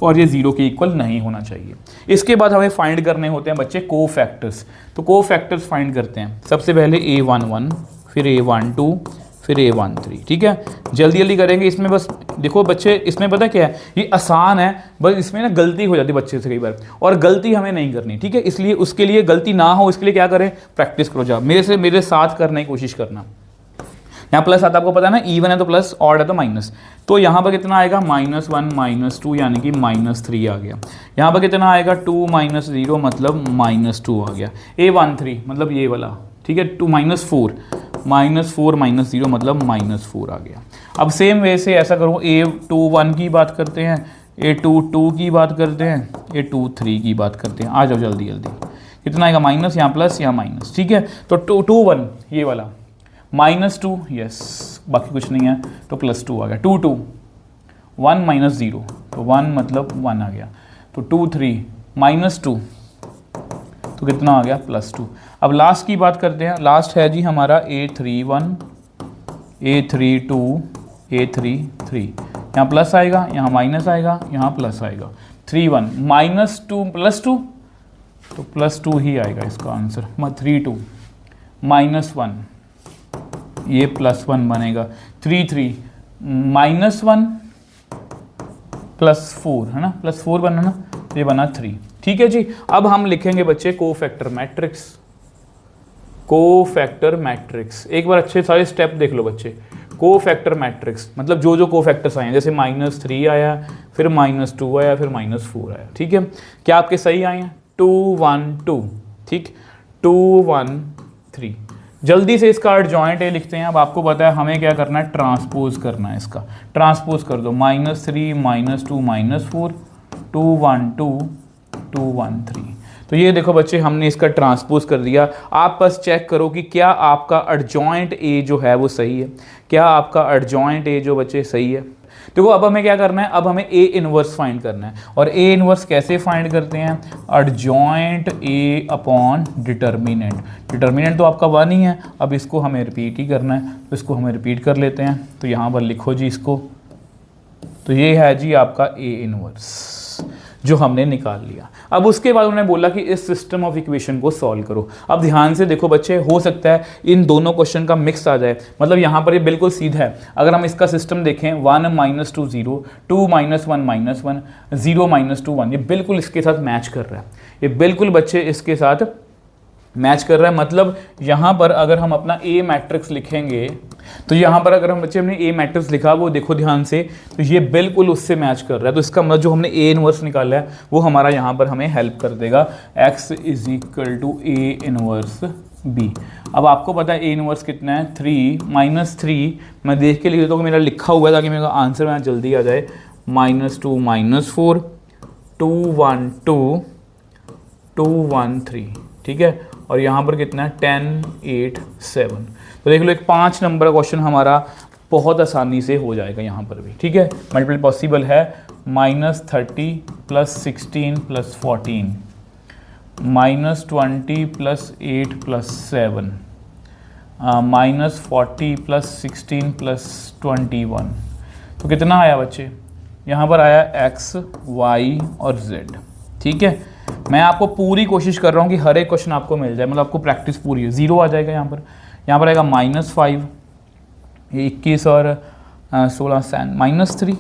और ये 0 के इक्वल नहीं होना चाहिए। इसके बाद हमें फाइंड करने होते हैं बच्चे कोफैक्टर्स। तो कोफैक्टर्स फाइंड करते हैं। सबसे पहले A11, फिर A12, फिर A13, ठीक है। जल्दी जल्दी करेंगे। इसमें बस देखो बच्चे, इसमें पता क्या है, ये आसान है, बस इसमें ना गलती हो जाती है बच्चे से कई बार, और गलती हमें नहीं करनी, ठीक है। इसलिए उसके लिए गलती ना हो, इसके लिए क्या करें, प्रैक्टिस करो। जा मेरे साथ करने की कोशिश करना। यहाँ प्लस आता है, आपको पता है ना, इवन है तो प्लस, ऑड है तो माइनस। तो यहाँ पर कितना आएगा -1 -2 यानी कि -3 आ गया। यहाँ पर कितना आएगा 2 -0 मतलब -2 आ गया। A13 मतलब ये वाला, ठीक है। 2 -4 -0 मतलब -4 आ गया। अब सेम वे से ऐसा करो, A21 की बात करते हैं, A22 की बात करते हैं, A23 की बात करते हैं। आ जाओ जल्दी जल्दी। कितना आएगा माइनस, यहाँ प्लस, यहाँ माइनस, ठीक है। तो 2 ये वाला -2, यस, बाकी कुछ नहीं है तो +2 आ गया। 2 1 -0 तो 1 मतलब 1 आ गया। तो 2 3 -2 तो कितना आ गया +2। अब लास्ट की बात करते हैं। लास्ट है जी हमारा A31, A32, A33। यहाँ प्लस आएगा, यहाँ माइनस आएगा, यहाँ प्लस आएगा। 31 -2 +2 तो +2 ही आएगा इसका आंसर। 32 -1 ये +1 बनेगा। 33 -1 +4 है ना, +4 बना ना, ये बना 3, ठीक है जी। अब हम लिखेंगे बच्चे कोफैक्टर मैट्रिक्स। कोफैक्टर मैट्रिक्स एक बार अच्छे सारे स्टेप देख लो बच्चे। कोफैक्टर मैट्रिक्स मतलब जो जो कोफैक्टर्स आए हैं, जैसे -3 आया, फिर -2 आया, फिर -4 आया, ठीक है। क्या आपके सही आए हैं? 2 1 2, ठीक, 2 1 3। जल्दी से इसका एडजॉइंट ए लिखते हैं। अब आपको पता है हमें क्या करना है, ट्रांसपोज करना है। इसका ट्रांसपोज कर दो, -3 -2 -4 2 1 2 2 1 3। तो ये देखो बच्चे हमने इसका ट्रांसपोज कर दिया। आप बस चेक करो कि क्या आपका एडजॉइंट ए जो है वो सही है, क्या आपका एडजॉइंट ए जो बच्चे सही है। देखो अब हमें क्या करना है, अब हमें ए इनवर्स फाइंड करना है। और ए इनवर्स कैसे फाइंड करते हैं, adjoint A upon determinant. Determinant तो आपका 1 ही है, अब इसको हमें रिपीट ही करना है, तो इसको हमें रिपीट कर लेते हैं। तो यहाँ पर लिखो जी इसको, तो ये है जी आपका ए इनवर्स। जो हमने निकाल लिया। अब उसके बाद उन्होंने बोला कि इस सिस्टम ऑफ इक्वेशन को सॉल्व करो। अब ध्यान से देखो बच्चे, हो सकता है इन दोनों क्वेश्चन का मिक्स आ जाए, मतलब यहाँ पर ये बिल्कुल सीधा है। अगर हम इसका सिस्टम देखें 1 - 2 0, 2 - 1 -1, 0 - 2 1, ये बिल्कुल इसके साथ मैच कर रहा है, ये बिल्कुल बच्चे इसके साथ मैच कर रहा है। मतलब यहाँ पर अगर हम अपना ए मैट्रिक्स लिखेंगे, तो यहाँ पर अगर हम बच्चे हमने ए मैट्रिक्स लिखा, वो देखो ध्यान से, तो ये बिल्कुल उससे मैच कर रहा है। तो इसका मतलब जो हमने ए इनवर्स निकाला है वो हमारा यहाँ पर हमें हेल्प कर देगा। x = A inverse b। अब आपको पता है ए इनवर्स कितना है, 3 - 3, मैं देख के लिख देता हूँ कि मेरा लिखा हुआ है ताकि मेरा आंसर में जल्दी आ जाए। -2 - 4 2 1 2 2 1 3, ठीक है। और यहाँ पर कितना है 10 8 7। तो देख लो एक 5 नंबर का क्वेश्चन हमारा बहुत आसानी से हो जाएगा यहाँ पर भी, ठीक है। मल्टीपल पॉसिबल है, -30 + 16 + 14 -20 + 8 + 7 -40 + 16 + 21। तो कितना आया बच्चे, यहाँ पर आया x y और z, ठीक है। मैं आपको पूरी कोशिश कर रहा हूँ कि हर एक क्वेश्चन आपको मिल जाए, मतलब आपको प्रैक्टिस पूरी है। 0 आ जाएगा यहाँ पर आएगा -5, ये 21 और 16 -3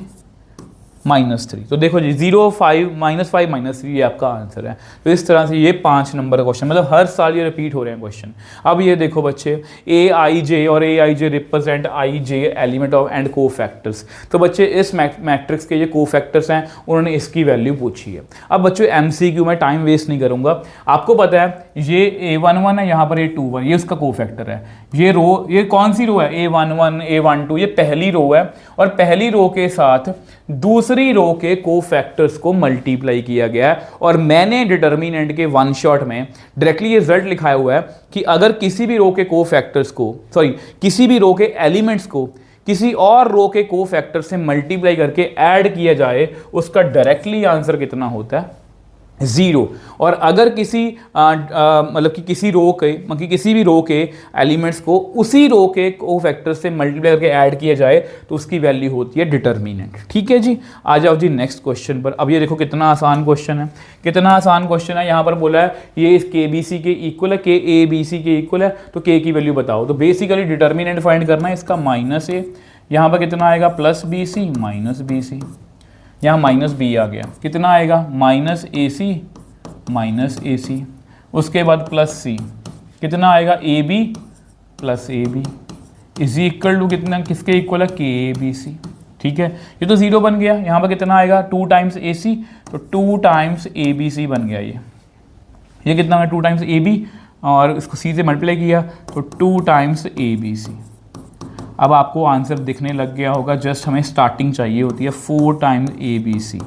-3। तो देखो जी 0 5 -5 -3 ये आपका आंसर है। तो इस तरह से ये 5 नंबर का क्वेश्चन, मतलब हर साल ये रिपीट हो रहे हैं क्वेश्चन। अब ये देखो बच्चे, ए आई जे और A I J represent I J element of and cofactors. तो बच्चे इस मैट्रिक्स के ये को फैक्टर्स हैं, उन्होंने इसकी वैल्यू पूछी है। अब बच्चों MCQ में टाइम वेस्ट नहीं करूंगा, आपको पता है ये A11 है, यहाँ पर A21, ये उसका को फैक्टर है। ये रो, ये कौन सी रो है, A11 A12, ये पहली रो है, और पहली रो के साथ दूसरी रो के को फैक्टर्स को मल्टीप्लाई किया गया है। और मैंने डिटर्मिनेंट के वन शॉट में डायरेक्टली ये रिजल्ट लिखाया हुआ है कि अगर किसी भी रो के को फैक्टर्स को, किसी भी रो के एलिमेंट्स को किसी और रो के को फैक्टर से मल्टीप्लाई करके ऐड किया जाए, उसका डायरेक्टली आंसर कितना होता है, 0। और अगर किसी मतलब कि किसी रो के, मतलब किसी भी रो के एलिमेंट्स को उसी रो के को फैक्टर से मल्टीप्लाई करके ऐड किया जाए तो उसकी वैल्यू होती है डिटर्मिनेंट, ठीक है जी। आ जाओ जी नेक्स्ट क्वेश्चन पर। अब ये देखो कितना आसान क्वेश्चन है, कितना आसान क्वेश्चन है। यहाँ पर बोला है ये KBC के इक्वल है, KABC के इक्वल है, तो K की वैल्यू बताओ। तो बेसिकली डिटर्मिनेंट फाइंड करना है इसका, -A, यहाँ पर कितना आएगा +BC -BC, यहाँ -B आ गया, कितना आएगा -AC, उसके बाद +C, कितना आएगा AB +AB = कितना, किसके इक्वल है, KABC, ठीक है। ये तो 0 बन गया। यहाँ पर कितना आएगा 2 टाइम्स AC, तो 2 टाइम्स ABC बन गया। ये कितना है 2 टाइम्स AB, और इसको C से मल्टीप्लाई किया तो 2 टाइम्स ABC। अब आपको आंसर दिखने लग गया होगा, जस्ट हमें स्टार्टिंग चाहिए होती है, 4 टाइम्स ABC,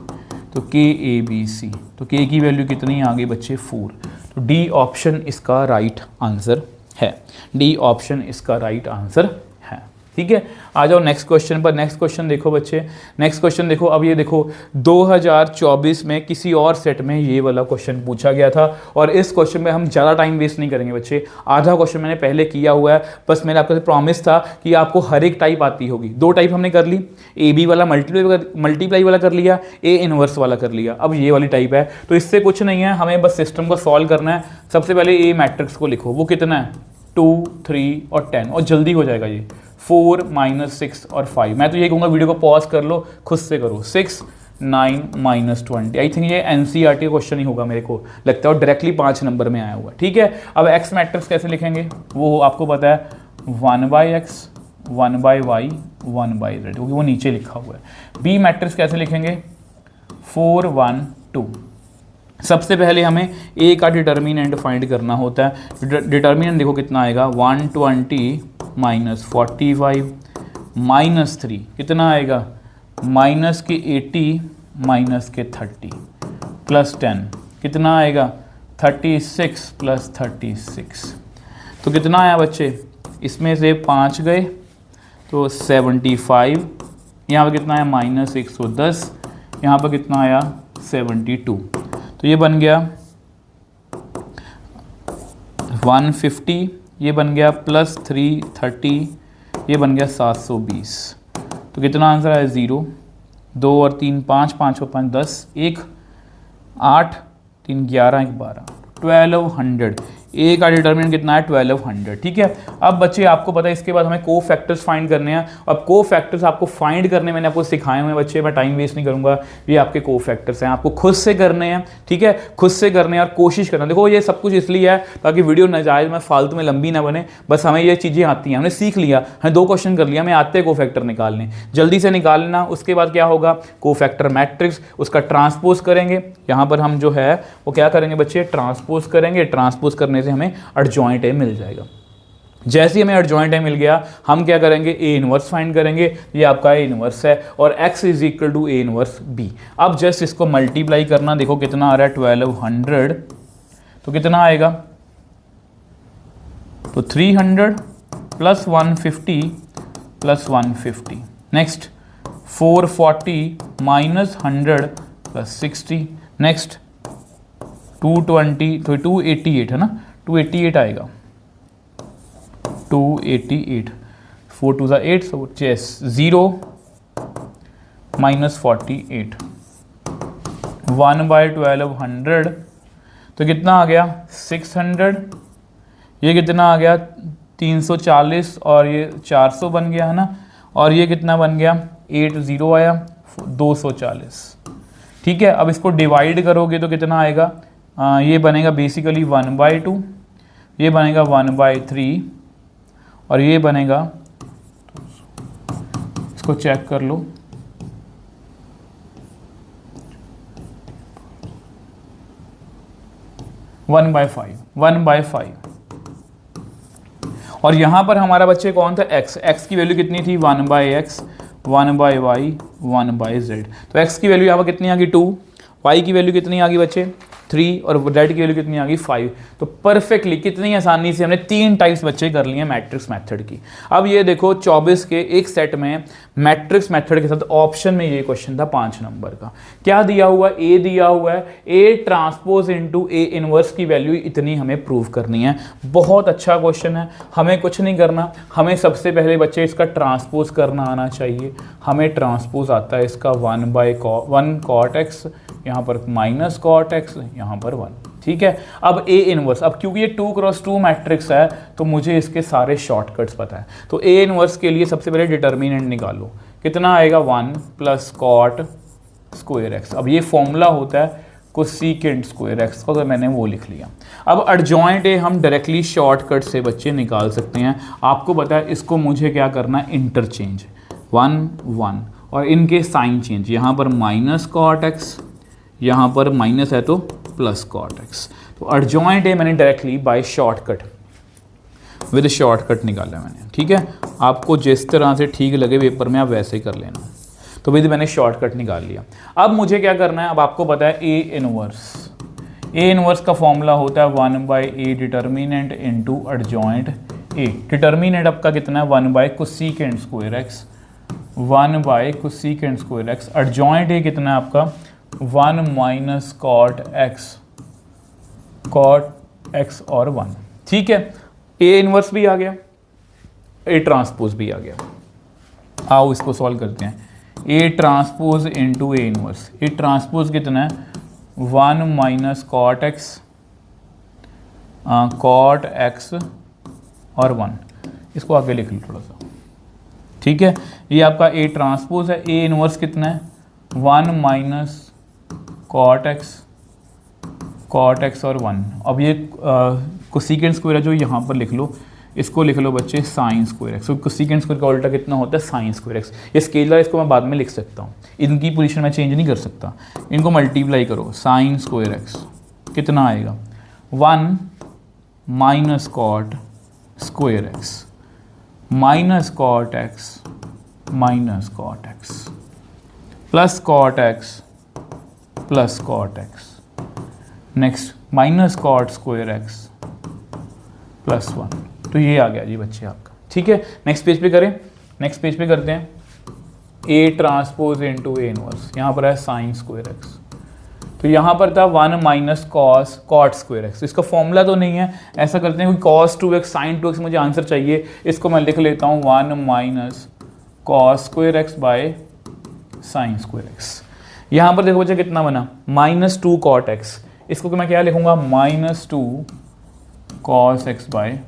तो KABC, तो K की वैल्यू कितनी आ गई बच्चे, 4। तो D ऑप्शन इसका राइट आंसर है, D ऑप्शन इसका राइट आंसर है, ठीक है। आ जाओ नेक्स्ट क्वेश्चन पर। नेक्स्ट क्वेश्चन देखो बच्चे, नेक्स्ट क्वेश्चन देखो। अब ये देखो 2024 में किसी और सेट में ये वाला क्वेश्चन पूछा गया था, और इस क्वेश्चन में हम ज़्यादा टाइम वेस्ट नहीं करेंगे बच्चे। आधा क्वेश्चन मैंने पहले किया हुआ है, बस मैंने आपको प्रॉमिस था कि आपको हर एक टाइप आती होगी। 2 टाइप हमने कर ली, AB वाला मल्टीप्लाई वाला कर लिया, A इनवर्स वाला कर लिया, अब ये वाली टाइप है। तो इससे कुछ नहीं है, हमें बस सिस्टम को सॉल्व करना है। सबसे पहले A मैट्रिक्स को लिखो, वो कितना है 2 3 और 10, और जल्दी हो जाएगा ये 4 -6 और 5। मैं तो ये कहूँगा वीडियो को पॉज कर लो, खुद से करो। 6 9 -20, आई थिंक ये NCERT क्वेश्चन ही होगा मेरे को लगता है, और डायरेक्टली 5 नंबर में आया हुआ, ठीक है। अब X मैट्रिक्स कैसे लिखेंगे वो आपको पता है, 1/x 1/y 1/z, क्योंकि वो नीचे लिखा हुआ है। B मैट्रिक्स कैसे लिखेंगे, 4 1 2। सबसे पहले हमें A का डिटर्मिनेंट फाइंड करना होता है। डिटर्मिनेंट देखो कितना आएगा, 120 -45 -3, कितना आएगा -80 -30 +10, कितना आएगा 36 +36। तो कितना आया बच्चे, इसमें से 5 गए तो 75, यहाँ पर कितना आया -110, यहाँ पर कितना आया 72। तो ये बन गया 150, ये बन गया +330, ये बन गया 720। तो कितना आंसर आया 0, 2 और 3 5, 5 और 5 10, 1 8 3 11 12, 1200। ए का डिटर्मिनेंट कितना है 1200। ठीक है, अब बच्चे आपको पता है इसके बाद हमें को फैक्टर्स फाइंड करने हैं। अब को फैक्टर्स आपको फाइंड करने मैंने आपको सिखाए हुए हैं बच्चे, मैं टाइम वेस्ट नहीं करूंगा। ये आपके को फैक्टर्स हैं, आपको खुद से करने हैं। ठीक है, खुद से करने हैं और कोशिश करना। देखो ये सब कुछ इसलिए है ताकि वीडियो नाजायज में फालतू में लंबी ना बने। बस हमें ये चीज़ें आती हैं, हमने सीख लिया, हमें 2 क्वेश्चन कर लिया, हमें आते हैं को फैक्टर निकालने, जल्दी से निकाल लेना। उसके बाद क्या होगा, को फैक्टर मैट्रिक्स, उसका ट्रांसपोज करेंगे। यहाँ पर हम जो है वो क्या करेंगे बच्चे, ट्रांसपोज करेंगे। ट्रांसपोज करने से हमें एडजॉइंट ए मिल जाएगा। जैसे ही हमें एडजॉइंट ए मिल गया, हम क्या करेंगे, ए इनवर्स फाइंड करेंगे। ये आपका ए इनवर्स है और x is equal to A inverse B. अब जस्ट इसको मल्टीप्लाई करना, देखो कितना आ रहा है 1200, तो कितना आएगा, तो 300 plus 150 plus 150। Next 440 minus 100 plus 60। Next 220, तो 288 है ना, 288 आएगा, 288। 4 2 8, so yes 0 माइनस 48, 1/1200, तो कितना आ गया 600। ये कितना आ गया 340 और ये 400 बन गया है ना, और ये कितना बन गया 80 आया 240। ठीक है, अब इसको डिवाइड करोगे तो कितना आएगा, ये बनेगा बेसिकली 1/2, ये बनेगा 1/3 और ये बनेगा, इसको चेक कर लो, वन बाय फाइव। और यहां पर हमारा बच्चे कौन था, x की वैल्यू कितनी थी 1/x, 1/y, 1/z। तो x की वैल्यू यहाँ पर कितनी आ गई 2, y की वैल्यू कितनी आ गई बच्चे 3 और z की वैल्यू कितनी आ गई 5। तो परफेक्टली कितनी आसानी से हमने 3 टाइप्स बच्चे कर लिए मैट्रिक्स मेथड की। अब ये देखो 24 के एक सेट में मैट्रिक्स मेथड के साथ ऑप्शन में ये क्वेश्चन था 5 नंबर का। क्या दिया हुआ, ए दिया हुआ है, A transpose into A inverse की वैल्यू इतनी हमें प्रूव करनी है। बहुत अच्छा क्वेश्चन है, हमें कुछ नहीं करना, हमें सबसे पहले बच्चे इसका ट्रांसपोज करना आना चाहिए। हमें ट्रांसपोज आता है इसका 1 cot x, यहाँ पर माइनस कॉट एक्स, यहाँ पर 1। ठीक है, अब ए इनवर्स, अब क्योंकि ये 2x2 मैट्रिक्स है तो मुझे इसके सारे शॉर्टकट्स पता है। तो ए इनवर्स के लिए सबसे पहले डिटर्मिनेंट निकालो, कितना आएगा 1 प्लस कॉट स्क्वायर एक्स। अब ये फॉर्मूला होता है कोसेकेंट स्क्वायर एक्स का, तो मैंने वो लिख लिया। अब एडजॉइंट ए हम डायरेक्टली शॉर्टकट से बच्चे निकाल सकते हैं। आपको पता है इसको मुझे क्या करना है, इंटरचेंज 1 1 और इनके साइन चेंज, यहाँ पर माइनस कॉट एक्स, यहाँ पर माइनस है तो प्लस कॉट एक्स। तो एडजॉइंट ए मैंने directly by shortcut with shortcut निकाला मैंने। ठीक है, आपको जिस तरह से ठीक लगे पेपर में आप वैसे ही कर लेना। तो विद मैंने शॉर्टकट निकाल लिया। अब मुझे क्या करना है, अब आपको पता है ए इनवर्स, ए इनवर्स का फॉर्मूला होता है 1/a determinant into adjoint A. Determinant आपका कितना है 1 cosecant square x, 1 cosecant square x. Adjoint A कितना है आपका 1 माइनस कॉट एक्स और 1। ठीक है, ए इनवर्स भी आ गया, ए ट्रांसपोज भी आ गया। आओ इसको सॉल्व करते हैं। A transpose into A inverse, A transpose कितना है 1 माइनस कॉट एक्स और 1। इसको आगे लिख लो थोड़ा सा। ठीक है, ये आपका ए ट्रांसपोज है। ए इनवर्स कितना है 1 माइनस कॉट एक्स और 1। अब ये कोसेकेंट स्क्वायर है जो यहाँ पर लिख लो, इसको लिख लो बच्चे साइन स्क्वायर एक्स। तो कोसेकेंट स्क्वायर का उल्टा कितना होता है साइन स्क्वायर एक्स। ये स्केलर, इसको मैं बाद में लिख सकता हूँ, इनकी पोजीशन में चेंज नहीं कर सकता। इनको मल्टीप्लाई करो, साइन स्क्वायर एक्स कितना आएगा 1 minus cot square x minus cot x plus cot x plus cot x. Next minus cot square x plus 1। तो ये आ गया जी बच्चे आपका। ठीक है, नेक्स्ट पेज पे करें, नेक्स्ट पेज पे करते हैं। A transpose into A inverse, यहाँ पर है साइन स्क्वायर एक्स। तो यहाँ पर था 1 माइनस कॉट स्क्वायर एक्स। इसका फॉर्मूला तो नहीं है, ऐसा करते हैं कोई कॉस 2x साइन 2x मुझे आंसर चाहिए। इसको मैं लिख लेता हूँ 1 minus cos square x by sine square x. यहाँ पर देखो बच्चे कितना बना, -2 cot x। इसको मैं क्या लिखूंगा, -2 cos x by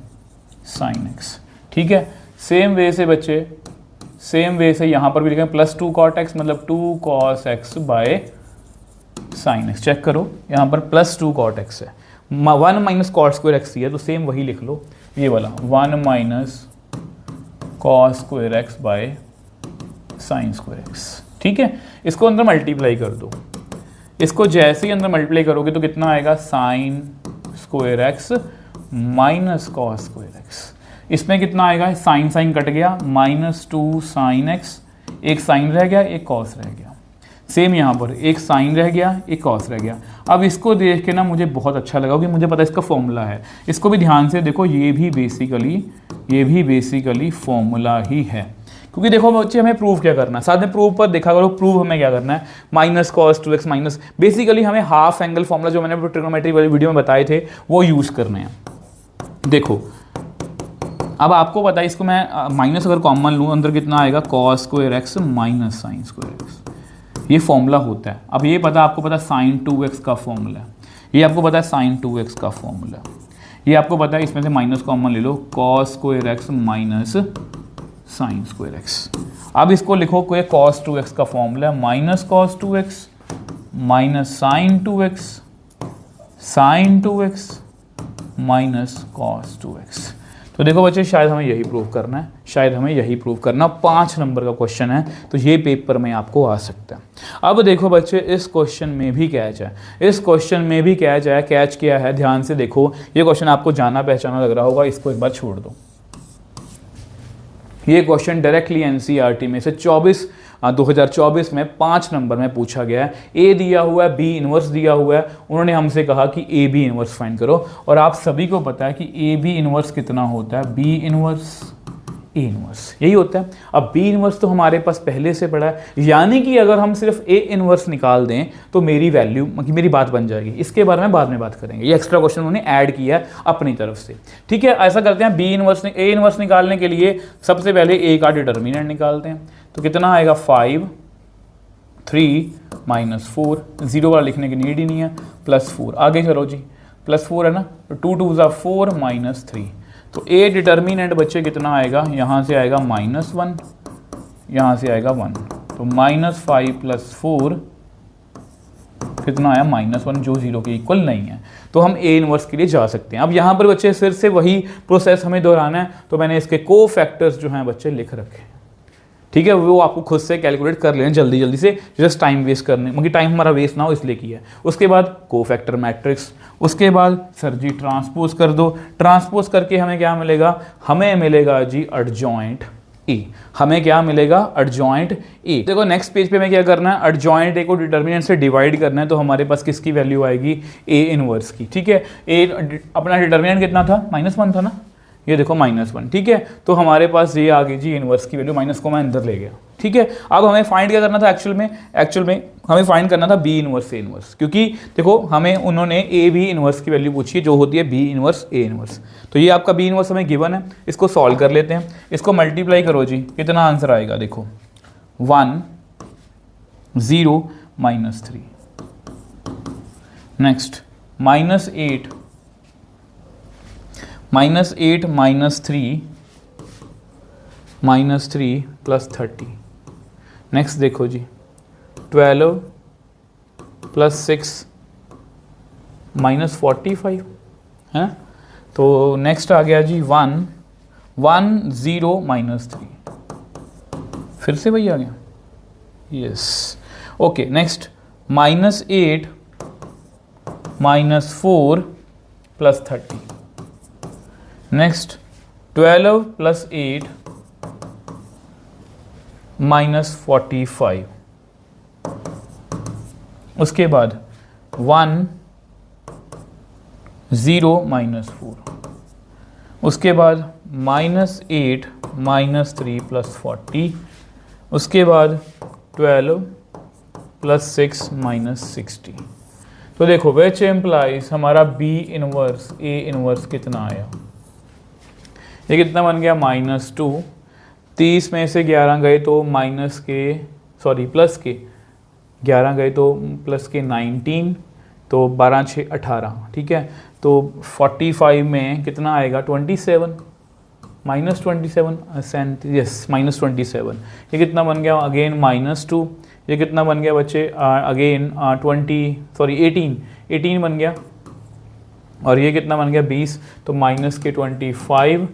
sine x। ठीक है, सेम वे से बच्चे, सेम वे से यहाँ पर भी लिखेंगे +2 cot x, मतलब 2 cos x by sine x। Check करो, यहाँ पर +2 cot x है, 1 - cot स्क्वायर x है, तो सेम वही लिख लो, ये वाला 1 - cos square x by sine square x। ठीक है, इसको अंदर मल्टीप्लाई कर दो। इसको जैसे ही अंदर मल्टीप्लाई करोगे तो कितना आएगा, sine square x minus cos square x। इसमें कितना आएगा, साइन साइन कट गया, -2 साइन x, एक साइन रह गया, एक कॉस रह गया। सेम यहाँ पर एक साइन रह गया, एक कॉस रह गया। अब इसको देख के ना मुझे बहुत अच्छा लगा कि मुझे पता है इसका फॉर्मूला है। इसको भी ध्यान से देखो, ये भी बेसिकली फॉर्मूला ही है, क्योंकि देखो बच्चे हमें प्रूव क्या करना है, साथ में प्रूव पर देखा करो, प्रूव हमें क्या करना है, -cos 2x माइनस, बेसिकली हमें हाफ एंगल फॉर्मूला जो मैंने ट्रिग्नोमेट्री वाली वीडियो में बताए थे वो यूज़ करने हैं। देखो अब आपको पता है, इसको मैं माइनस अगर कॉमन लूँ, अंदर कितना आएगा, cos square x minus sine square x। ये फॉर्मूला होता है। अब ये पता, आपको पता sin 2x का फॉर्मूला है, ये आपको पता है sin 2x का फॉर्मूला, ये आपको पता है, इसमें से माइनस कॉमन ले लो, cos square x minus sine square x। अब इसको लिखो, कोई cos 2x का फॉर्मूला है, -cos 2x minus sine 2x sine 2x minus cos 2x। तो देखो बच्चे, शायद हमें यही प्रूव करना है, 5 नंबर का क्वेश्चन है, तो ये पेपर में आपको आ सकता है। अब देखो बच्चे, इस क्वेश्चन में भी कैच है, कैच किया है, ध्यान से देखो। ये क्वेश्चन आपको जाना पहचाना लग रहा होगा, इसको एक बार छोड़ दो। ये क्वेश्चन डायरेक्टली एनसीईआरटी में से 2024 में 5 नंबर में पूछा गया है। ए दिया हुआ है, बी इनवर्स दिया हुआ है, उन्होंने हमसे कहा कि ए बी इनवर्स फाइंड करो, और आप सभी को पता है कि ए बी इनवर्स कितना होता है, बी इनवर्स ए इनवर्स, यही होता है। अब बी इनवर्स तो हमारे पास पहले से पड़ा है, यानी कि अगर हम सिर्फ ए इनवर्स निकाल दें तो मेरी वैल्यू, मेरी बात बन जाएगी। इसके बारे में बाद में बात करेंगे, ये एक्स्ट्रा क्वेश्चन उन्होंने ऐड किया है अपनी तरफ से। ठीक है, ऐसा करते हैं, बी इनवर्स ए इनवर्स निकालने के लिए सबसे पहले ए का डिटर्मिनेंट निकालते हैं। तो कितना आएगा, 5 3 -4, 0 वाला लिखने की नीड ही नहीं है, +4। आगे चलो जी, +4 है ना, तो 2 2 = 4 -3। तो ए डिटर्मिनेंट बच्चे कितना आएगा, यहाँ से आएगा -1, यहाँ से आएगा 1, तो -5 + 4 कितना आया, -1, जो 0 के इक्वल नहीं है। तो हम ए इनवर्स के लिए जा सकते हैं। अब यहाँ पर बच्चे फिर से वही प्रोसेस हमें दोहराना है, तो मैंने इसके को फैक्टर्स जो हैं बच्चे लिख रखे हैं। ठीक है, वो आपको खुद से कैलकुलेट कर लेना जल्दी से, जस्ट टाइम वेस्ट करने, क्योंकि टाइम हमारा वेस्ट ना हो इसलिए किया है। उसके बाद कोफैक्टर मैट्रिक्स, उसके बाद सर जी ट्रांसपोज कर दो। ट्रांसपोज करके हमें क्या मिलेगा, हमें मिलेगा जी एडजॉइंट ए। हमें क्या मिलेगा, एडजॉइंट ए। देखो नेक्स्ट पेज पे हमें क्या करना है, एडजॉइंट ए को डिटर्मिनेंट से डिवाइड करना है, तो हमारे पास किसकी वैल्यू आएगी, ए इनवर्स की। ठीक है, ए अपना डिटर्मिनेंट कितना था, -1 था ना, ये देखो -1। ठीक है, तो हमारे पास ये आ गई जी इनवर्स की वैल्यू, माइनस को मैं अंदर ले गया। ठीक है, अब हमें फाइंड क्या करना था, एक्चुअल में हमें फाइंड करना था बी इनवर्स ए इनवर्स, क्योंकि देखो हमें उन्होंने ए बी इनवर्स की वैल्यू पूछी है, जो होती है बी इनवर्स ए इनवर्स। तो ये आपका बी इनवर्स हमें गिवन है, इसको सॉल्व कर लेते हैं। इसको मल्टीप्लाई करो जी, कितना आंसर आएगा, देखो 1 0 -3, नेक्स्ट -8 -3 + 30। नेक्स्ट देखो जी 12 + 6 -45 है। तो नेक्स्ट आ गया जी 1 0 -3, फिर से वही आ गया, यस ओके। नेक्स्ट -8 -4 + 30। नेक्स्ट 12 + 8 -45। उसके बाद 1 0 -4। उसके बाद -8 -3 + 40। उसके बाद 12 + 6 -60। तो देखो विच एम्प्लाइज हमारा बी इनवर्स ए इनवर्स कितना आया, ये कितना बन गया, -2। 30 में से 11 गए तो प्लस के 11 गए तो प्लस के 19, तो 12 6 18, ठीक है। तो 45 में कितना आएगा 27, -27 यस -27। ये कितना बन गया अगेन -2, ये कितना बन गया बच्चे अगेन 18 बन गया। और ये कितना बन गया 20, तो माइनस के 25,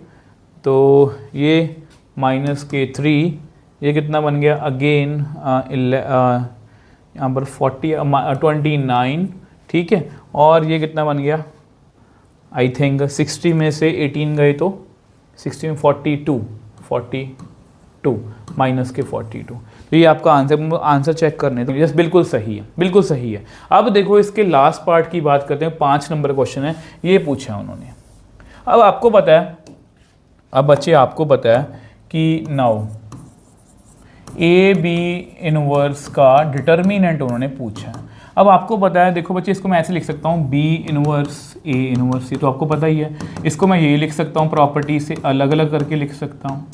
तो ये माइनस के 3, ये कितना बन गया अगेन यहाँ पर 29, ठीक है। और ये कितना बन गया आई थिंक 60 में से 18 गए तो 60 में 42 माइनस के 42। तो ये आपका आंसर चेक करने तो यस बिल्कुल सही है, बिल्कुल सही है। अब देखो इसके लास्ट पार्ट की बात करते हैं, 5 नंबर क्वेश्चन है, ये पूछा है उन्होंने। अब आपको पता है, अब बच्चे आपको पता है कि नाउ ए बी इनवर्स का डिटर्मिनेंट उन्होंने पूछा है। अब आपको पता है, देखो बच्चे इसको मैं ऐसे लिख सकता हूँ बी इनवर्स ए इनवर्स, ये तो आपको पता ही है। इसको मैं ये लिख सकता हूँ प्रॉपर्टी से अलग अलग करके लिख सकता हूँ,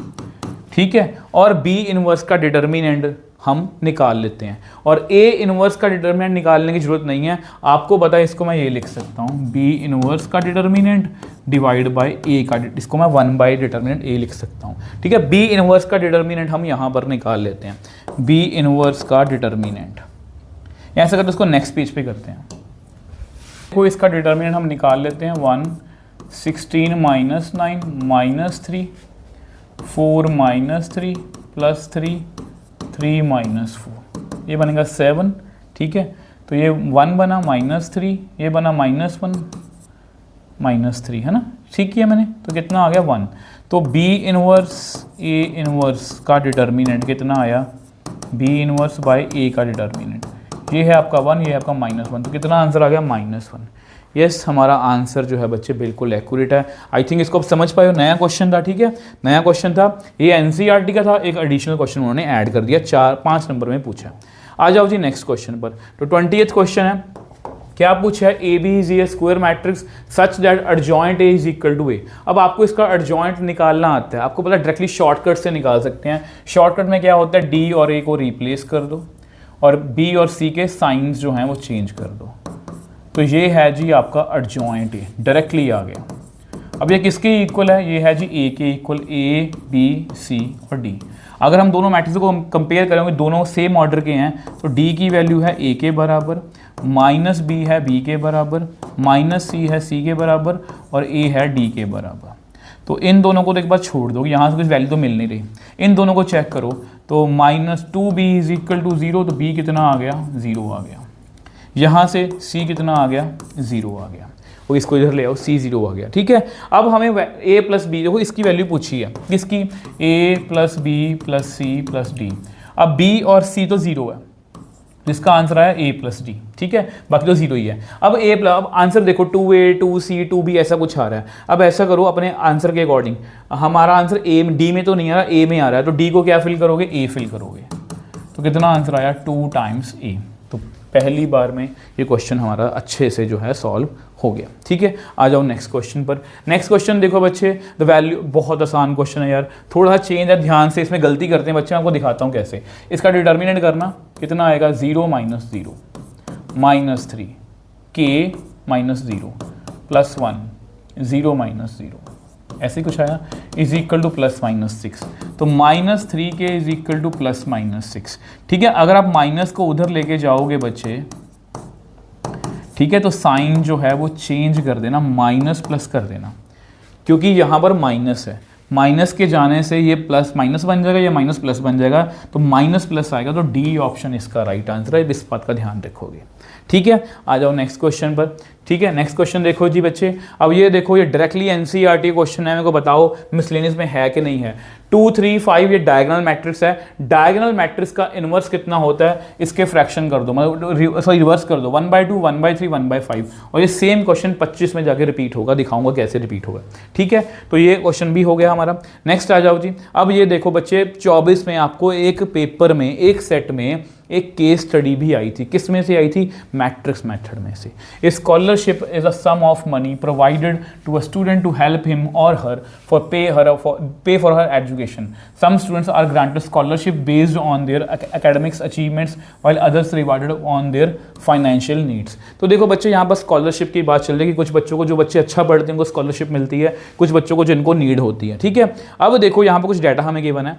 ठीक है। और बी इनवर्स का डिटर्मिनेंट हम निकाल लेते हैं, और ए इनवर्स का डिटर्मिनेंट निकालने की जरूरत नहीं है। आपको पता है इसको मैं ये लिख सकता हूँ बी इनवर्स का डिटर्मिनेंट डिवाइड बाय ए का, इसको मैं 1 बाय डिटर्मिनेंट ए लिख सकता हूँ, ठीक है। बी इनवर्स का डिटर्मिनेंट हम यहाँ पर निकाल लेते हैं, बी इनवर्स का डिटर्मिनेंट यहाँ से करते उसको नेक्स्ट पेज पे करते हैं। देखो इसका डिटर्मिनेंट हम निकाल लेते हैं 1 16 minus 9 minus 3 4 minus 3 plus 3 3 minus 4, ये बनेगा 7, ठीक है। तो ये 1 बना -3, ये बना -1 -3, है ना, ठीक किया मैंने। तो कितना आ गया 1। तो बी इनवर्स ए इनवर्स का डिटर्मिनेंट कितना आया, बी इनवर्स बाय ए का डिटर्मिनेंट, ये है आपका 1, ये है आपका -1, तो कितना आंसर आ गया -1। यस हमारा आंसर जो है बच्चे बिल्कुल एक्यूरेट है। आई थिंक इसको आप समझ पाए हो, नया क्वेश्चन था, ठीक है, नया क्वेश्चन था, ये एनसीईआरटी का था, एक एडिशनल क्वेश्चन उन्होंने ऐड कर दिया, 4-5 नंबर में पूछा। आ जाओ जी नेक्स्ट क्वेश्चन पर। तो 20th क्वेश्चन है, क्या पूछा है, A B is a square matrix such that adjoint A is equal to A. अब आपको इसका एडजॉइंट निकालना आता है, आपको पता है डायरेक्टली शॉर्टकट से निकाल सकते हैं। शॉर्टकट में क्या होता है, डी और ए को रिप्लेस कर दो और बी और सी के साइंस जो हैं वो चेंज कर दो, तो ये है जी आपका एडजॉइंट ए, डायरेक्टली आ गया। अब ये किसके इक्वल है, ये है जी ए के इक्वल, ए बी सी और डी। अगर हम दोनों मैट्रिक्स को कंपेयर करेंगे, दोनों सेम ऑर्डर के हैं, तो डी की वैल्यू है ए के बराबर, माइनस बी है बी के बराबर, माइनस सी है सी के बराबर और ए है डी के बराबर। तो इन दोनों को तो एक बार छोड़ दो, यहाँ से कुछ वैल्यू तो मिल नहीं रही, इन दोनों को चेक करो। तो -2b इज इक्वल टू 0, तो b कितना आ गया 0 आ गया। यहाँ से c कितना आ गया 0 आ गया, और इसको इधर ले आओ c 0 आ गया, ठीक है। अब हमें a प्लस बी, देखो इसकी वैल्यू पूछी है, किसकी, a plus B plus C plus D. अब b और c तो 0 है, जिसका आंसर आया a प्लस डी, ठीक है, बाकी तो 0 ही है। अब अब आंसर देखो 2a 2c 2b ऐसा कुछ आ रहा है। अब ऐसा करो अपने आंसर के अकॉर्डिंग, हमारा आंसर a डी में तो नहीं आ रहा, a में आ रहा है, तो d को क्या फिल करोगे, a फिल करोगे, तो कितना आंसर आया 2 टाइम्स a। तो पहली बार में ये क्वेश्चन हमारा अच्छे से जो है सॉल्व हो गया, ठीक है। आ जाओ नेक्स्ट क्वेश्चन पर। नेक्स्ट क्वेश्चन देखो बच्चे, द वैल्यू, बहुत आसान क्वेश्चन है यार, थोड़ा सा चेंज है, ध्यान से इसमें गलती करते हैं बच्चे, मैं आपको दिखाता हूँ कैसे। इसका डिटर्मिनेंट करना, कितना आएगा 0 माइनस 0 माइनस 3 के माइनस 0 प्लस 1 0 माइनस 0 ऐसे कुछ आया, इज इक्वल टू +-6। तो -3 के इज इक्वल टू +-6, ठीक है। अगर आप माइनस को उधर लेके जाओगे बच्चे, ठीक है, तो साइन जो है वो चेंज कर देना, माइनस प्लस कर देना, क्योंकि यहाँ पर माइनस है, माइनस के जाने से ये प्लस माइनस बन जाएगा, ये माइनस प्लस बन जाएगा, तो माइनस प्लस आएगा, तो डी ऑप्शन इसका राइट आंसर है, इस बात का ध्यान रखोगे, ठीक है। आ जाओ नेक्स्ट क्वेश्चन पर, ठीक है। नेक्स्ट क्वेश्चन देखो जी बच्चे, अब ये देखो, ये डायरेक्टली एनसीईआरटी क्वेश्चन है, मेरे को बताओ मिसलेनियस में है कि नहीं है। 2 3 5 ये डायगोनल मैट्रिक्स है, डायगोनल मैट्रिक्स का इनवर्स कितना होता है, इसके फ्रैक्शन कर दो, मतलब सॉरी रिवर्स कर दो, 1/2 1/3 1/5, और ये सेम क्वेश्चन 25 में जाके रिपीट होगा, दिखाऊंगा कैसे रिपीट होगा, ठीक है। तो ये क्वेश्चन भी हो गया हमारा। नेक्स्ट आ जाओ जी, अब ये देखो बच्चे 24 में आपको एक पेपर में, एक सेट में एक केस स्टडी भी आई थी। किस में से आई थी? मैट्रिक्स मेथड में से। A scholarship is a sum of money provided to a student to help him और her for pay for her education. Some students are granted scholarship based on their academics achievements while others rewarded on their financial needs. तो देखो बच्चे, यहाँ पर scholarship की बात चल रही है कि कुछ बच्चों को, जो बच्चे अच्छा पढ़ते हैं उनको स्कॉलरशिप मिलती है, कुछ बच्चों को जिनको नीड होती है। ठीक है, अब देखो यहाँ पर कुछ डाटा हमें गिवन है।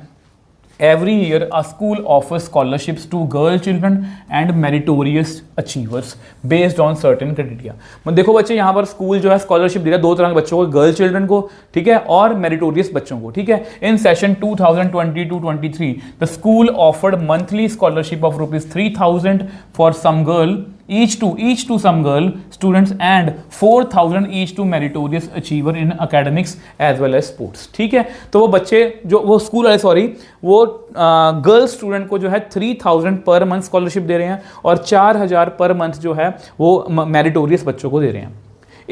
Every year, a school offers scholarships to girl children and meritorious achievers based on certain criteria। देखो बच्चे, यहाँ पर स्कूल जो है स्कॉलरशिप दे रहा है दो तरह के बच्चों को, गर्ल चिल्ड्रन को, ठीक है, और मेरिटोरियस बच्चों को। ठीक है, in session 2022-23 the school offered monthly scholarship of ₹3,000 for some girl each to some girl students and 4,000 each to meritorious achiever in academics as well as sports। ठीक है, तो वो बच्चे जो वो स्कूल वाले, सॉरी, वो गर्ल स्टूडेंट को जो है 3,000 पर मंथ स्कॉलरशिप दे रहे हैं और 4,000 पर मंथ जो है वो मेरिटोरियस बच्चों को दे रहे हैं।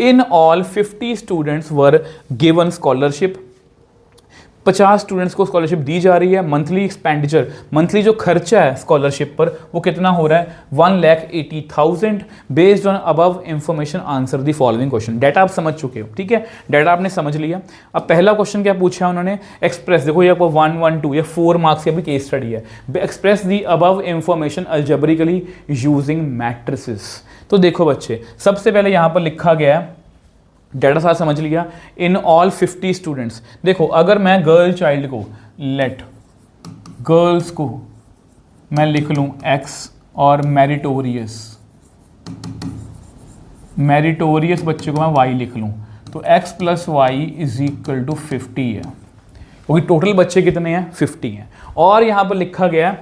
In all 50 students were given scholarship. 50 students को स्कॉलरशिप दी जा रही है। मंथली एक्सपेंडिचर, मंथली जो खर्चा है स्कॉलरशिप पर वो कितना हो रहा है? 1,80,000। Based on above information answer the following question. Data आप समझ चुके हो, ठीक है, डाटा आपने समझ लिया। अब पहला क्वेश्चन क्या पूछा उन्होंने? एक्सप्रेस, देखो ये आपको 1, 1, 2, ये 4 मार्क्स की अभी केस स्टडी है। Express the above information algebraically using matrices. तो देखो बच्चे, सबसे पहले यहाँ पर लिखा गया है, डाटा साथ समझ लिया, इन ऑल 50 स्टूडेंट्स। देखो अगर मैं गर्ल चाइल्ड को, लेट गर्ल्स को मैं लिख लूँ x और मेरिटोरियस बच्चे को मैं y लिख लूँ, तो x + y = 50 है, क्योंकि टोटल बच्चे कितने हैं? 50 हैं। और यहाँ पर लिखा गया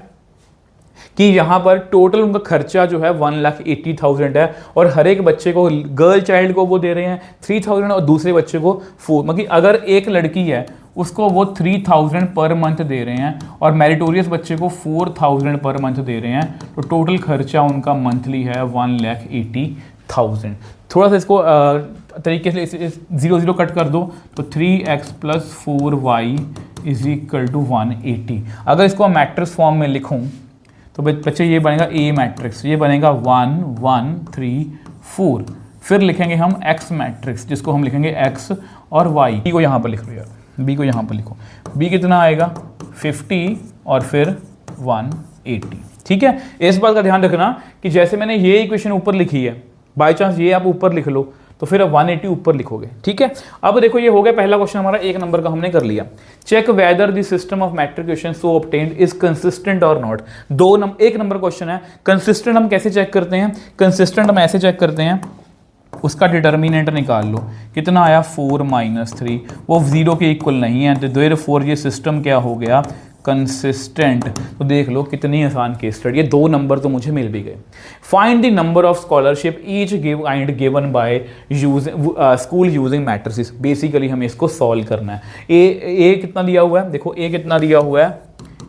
कि यहाँ पर टोटल उनका खर्चा जो है 1,80,000 है और हर एक बच्चे को, गर्ल चाइल्ड को वो दे रहे हैं 3,000 और दूसरे बच्चे को 4, मतलब अगर एक लड़की है उसको वो 3,000 पर मंथ दे रहे हैं और मेरिटोरियस बच्चे को 4,000 पर मंथ दे रहे हैं, तो टोटल खर्चा उनका मंथली है 1,80,000। थोड़ा सा इसको तरीके से 0 कट कर दो, तो 3x + 4y = 180। अगर इसको मैट्रिक्स फॉर्म में लिखूँ तो बच्चे ये बनेगा A मैट्रिक्स, ये बनेगा 1, 1, 3, 4। फिर लिखेंगे हम X मैट्रिक्स, जिसको हम लिखेंगे X और Y। B को यहाँ पर लिख लो यार, B को यहाँ पर लिखो। B कितना आएगा? 50 और फिर 180। ठीक है, इस बात का ध्यान रखना कि जैसे मैंने ये इक्वेशन ऊपर लिखी है, बाई चांस ये आप ऊपर लिख लो तो फिर 180 ऊपर लिखोगे। ठीक है, अब देखो ये हो गया पहला क्वेश्चन हमारा, 1 नंबर का हमने कर लिया। Check whether the system of matriculation so obtained is consistent और नॉट। 1 नंबर क्वेश्चन है। कंसिस्टेंट हम कैसे चेक करते हैं? कंसिस्टेंट हम ऐसे चेक करते हैं, उसका डिटर्मिनेंट निकाल लो, कितना आया? 4 - 3, वो 0 के इक्वल नहीं है, तो देयरफॉर ये सिस्टम क्या हो गया? कंसिस्टेंट। तो देख लो कितनी आसान केस स्टडी, ये 2 नंबर तो मुझे मिल भी गए। Find the number of scholarship each given by school using matrices. Basically हमें इसको सॉल्व करना है। ए कितना दिया हुआ है? देखो ए कितना दिया हुआ है?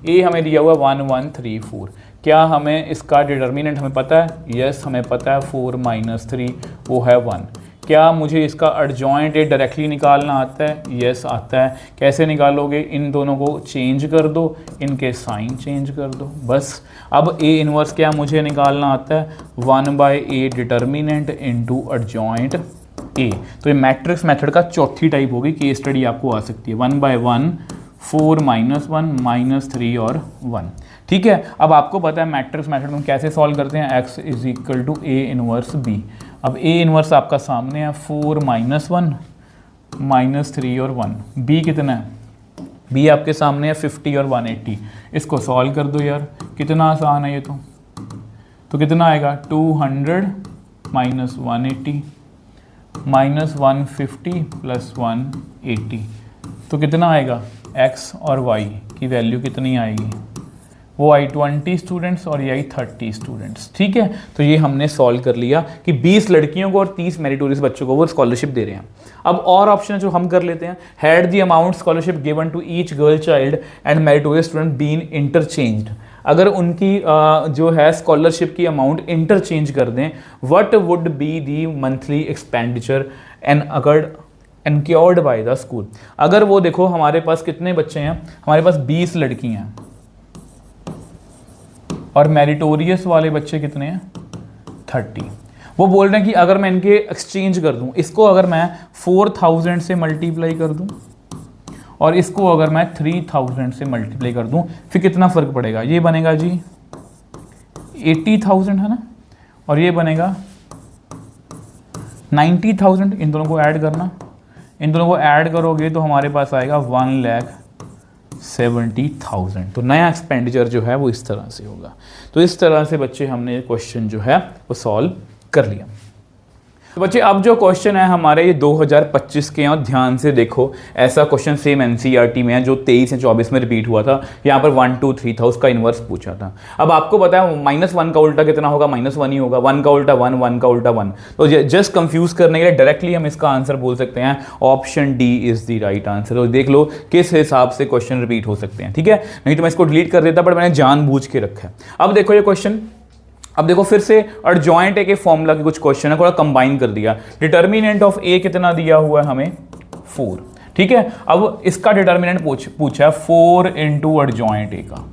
ए हमें दिया हुआ है 1, 1, 3, 4। क्या हमें इसका डिटर्मिनेंट हमें पता है? यस हमें पता है, 4 - 3 वो है 1। क्या मुझे इसका एडजॉइंट ए डायरेक्टली निकालना आता है? यस आता है। कैसे निकालोगे? इन दोनों को चेंज कर दो, इनके साइन चेंज कर दो, बस। अब ए इनवर्स क्या मुझे निकालना आता है? 1/a determinant into adjoint A. तो ये मैट्रिक्स मेथड का चौथी टाइप होगी, केस स्टडी आपको आ सकती है। 1/1, 4 - 1 - 3 और 1। ठीक है, अब आपको पता है मैट्रिक्स मेथड में कैसे सॉल्व करते हैं। x = a inverse b। अब a इनवर्स आपका सामने है, 4 - 1 - 3 और 1। b कितना है? b आपके सामने है 50 और 180। इसको सॉल्व कर दो यार, कितना आसान है ये तो कितना आएगा? 200 - 180 - 150 + 180, तो कितना आएगा? x और y की वैल्यू कितनी आएगी? वो आई 20 स्टूडेंट्स और ये आई 30 स्टूडेंट्स। ठीक है, तो ये हमने सॉल्व कर लिया कि 20 लड़कियों को और 30 मेरिटोरियस बच्चों को वो स्कॉलरशिप दे रहे हैं। अब और ऑप्शन जो हम कर लेते हैं, had the amount scholarship given to each girl child and meritorious student been interchanged. अगर उनकी जो है स्कॉलरशिप की अमाउंट इंटरचेंज कर दें, what would be the monthly expenditure and अगर इनक्योर्ड बाय द स्कूल। अगर वो देखो हमारे पास कितने बच्चे हैं, हमारे पास 20 लड़की हैं, और मेरिटोरियस वाले बच्चे कितने हैं 30। वो बोल रहे हैं कि अगर मैं इनके एक्सचेंज कर दूं, इसको अगर मैं 4000 से मल्टीप्लाई कर दूं और इसको अगर मैं 3000 से मल्टीप्लाई कर दूं, फिर कितना फ़र्क पड़ेगा? ये बनेगा जी 80,000 है ना, और ये बनेगा 90,000। इन दोनों को ऐड करना, इन दोनों को ऐड करोगे तो हमारे पास आएगा 1,70,000। तो नया एक्सपेंडिचर जो है वो इस तरह से होगा। तो इस तरह से बच्चे हमने ये क्वेश्चन जो है वो सॉल्व कर लिया। तो बच्चे अब जो क्वेश्चन है हमारे ये 2025 के हैं, और ध्यान से देखो ऐसा क्वेश्चन सेम एनसीईआरटी में है जो 23 या 24 में रिपीट हुआ था। यहाँ पर 1 2 3 था, उसका इन्वर्स पूछा था। अब आपको पता है -1 का उल्टा कितना होगा? -1 ही होगा। 1 का उल्टा 1, 1 का उल्टा 1। तो जस्ट कंफ्यूज करने के लिए डायरेक्टली हम इसका आंसर बोल सकते हैं option D is the right answer. तो देख लो किस हिसाब से क्वेश्चन रिपीट हो सकते हैं, ठीक है। नहीं तो मैं इसको डिलीट कर देता, बट मैंने जानबूझ के रखा है। अब देखो ये क्वेश्चन, अब देखो फिर से एडजॉइंट ए के फॉर्मूला के कुछ क्वेश्चन है, थोड़ा कंबाइन कर दिया। डिटर्मिनेंट ऑफ ए कितना दिया हुआ है हमें? 4, ठीक है। अब इसका डिटर्मिनेंट पूछा है 4 इंटू एडजॉइंट ए का।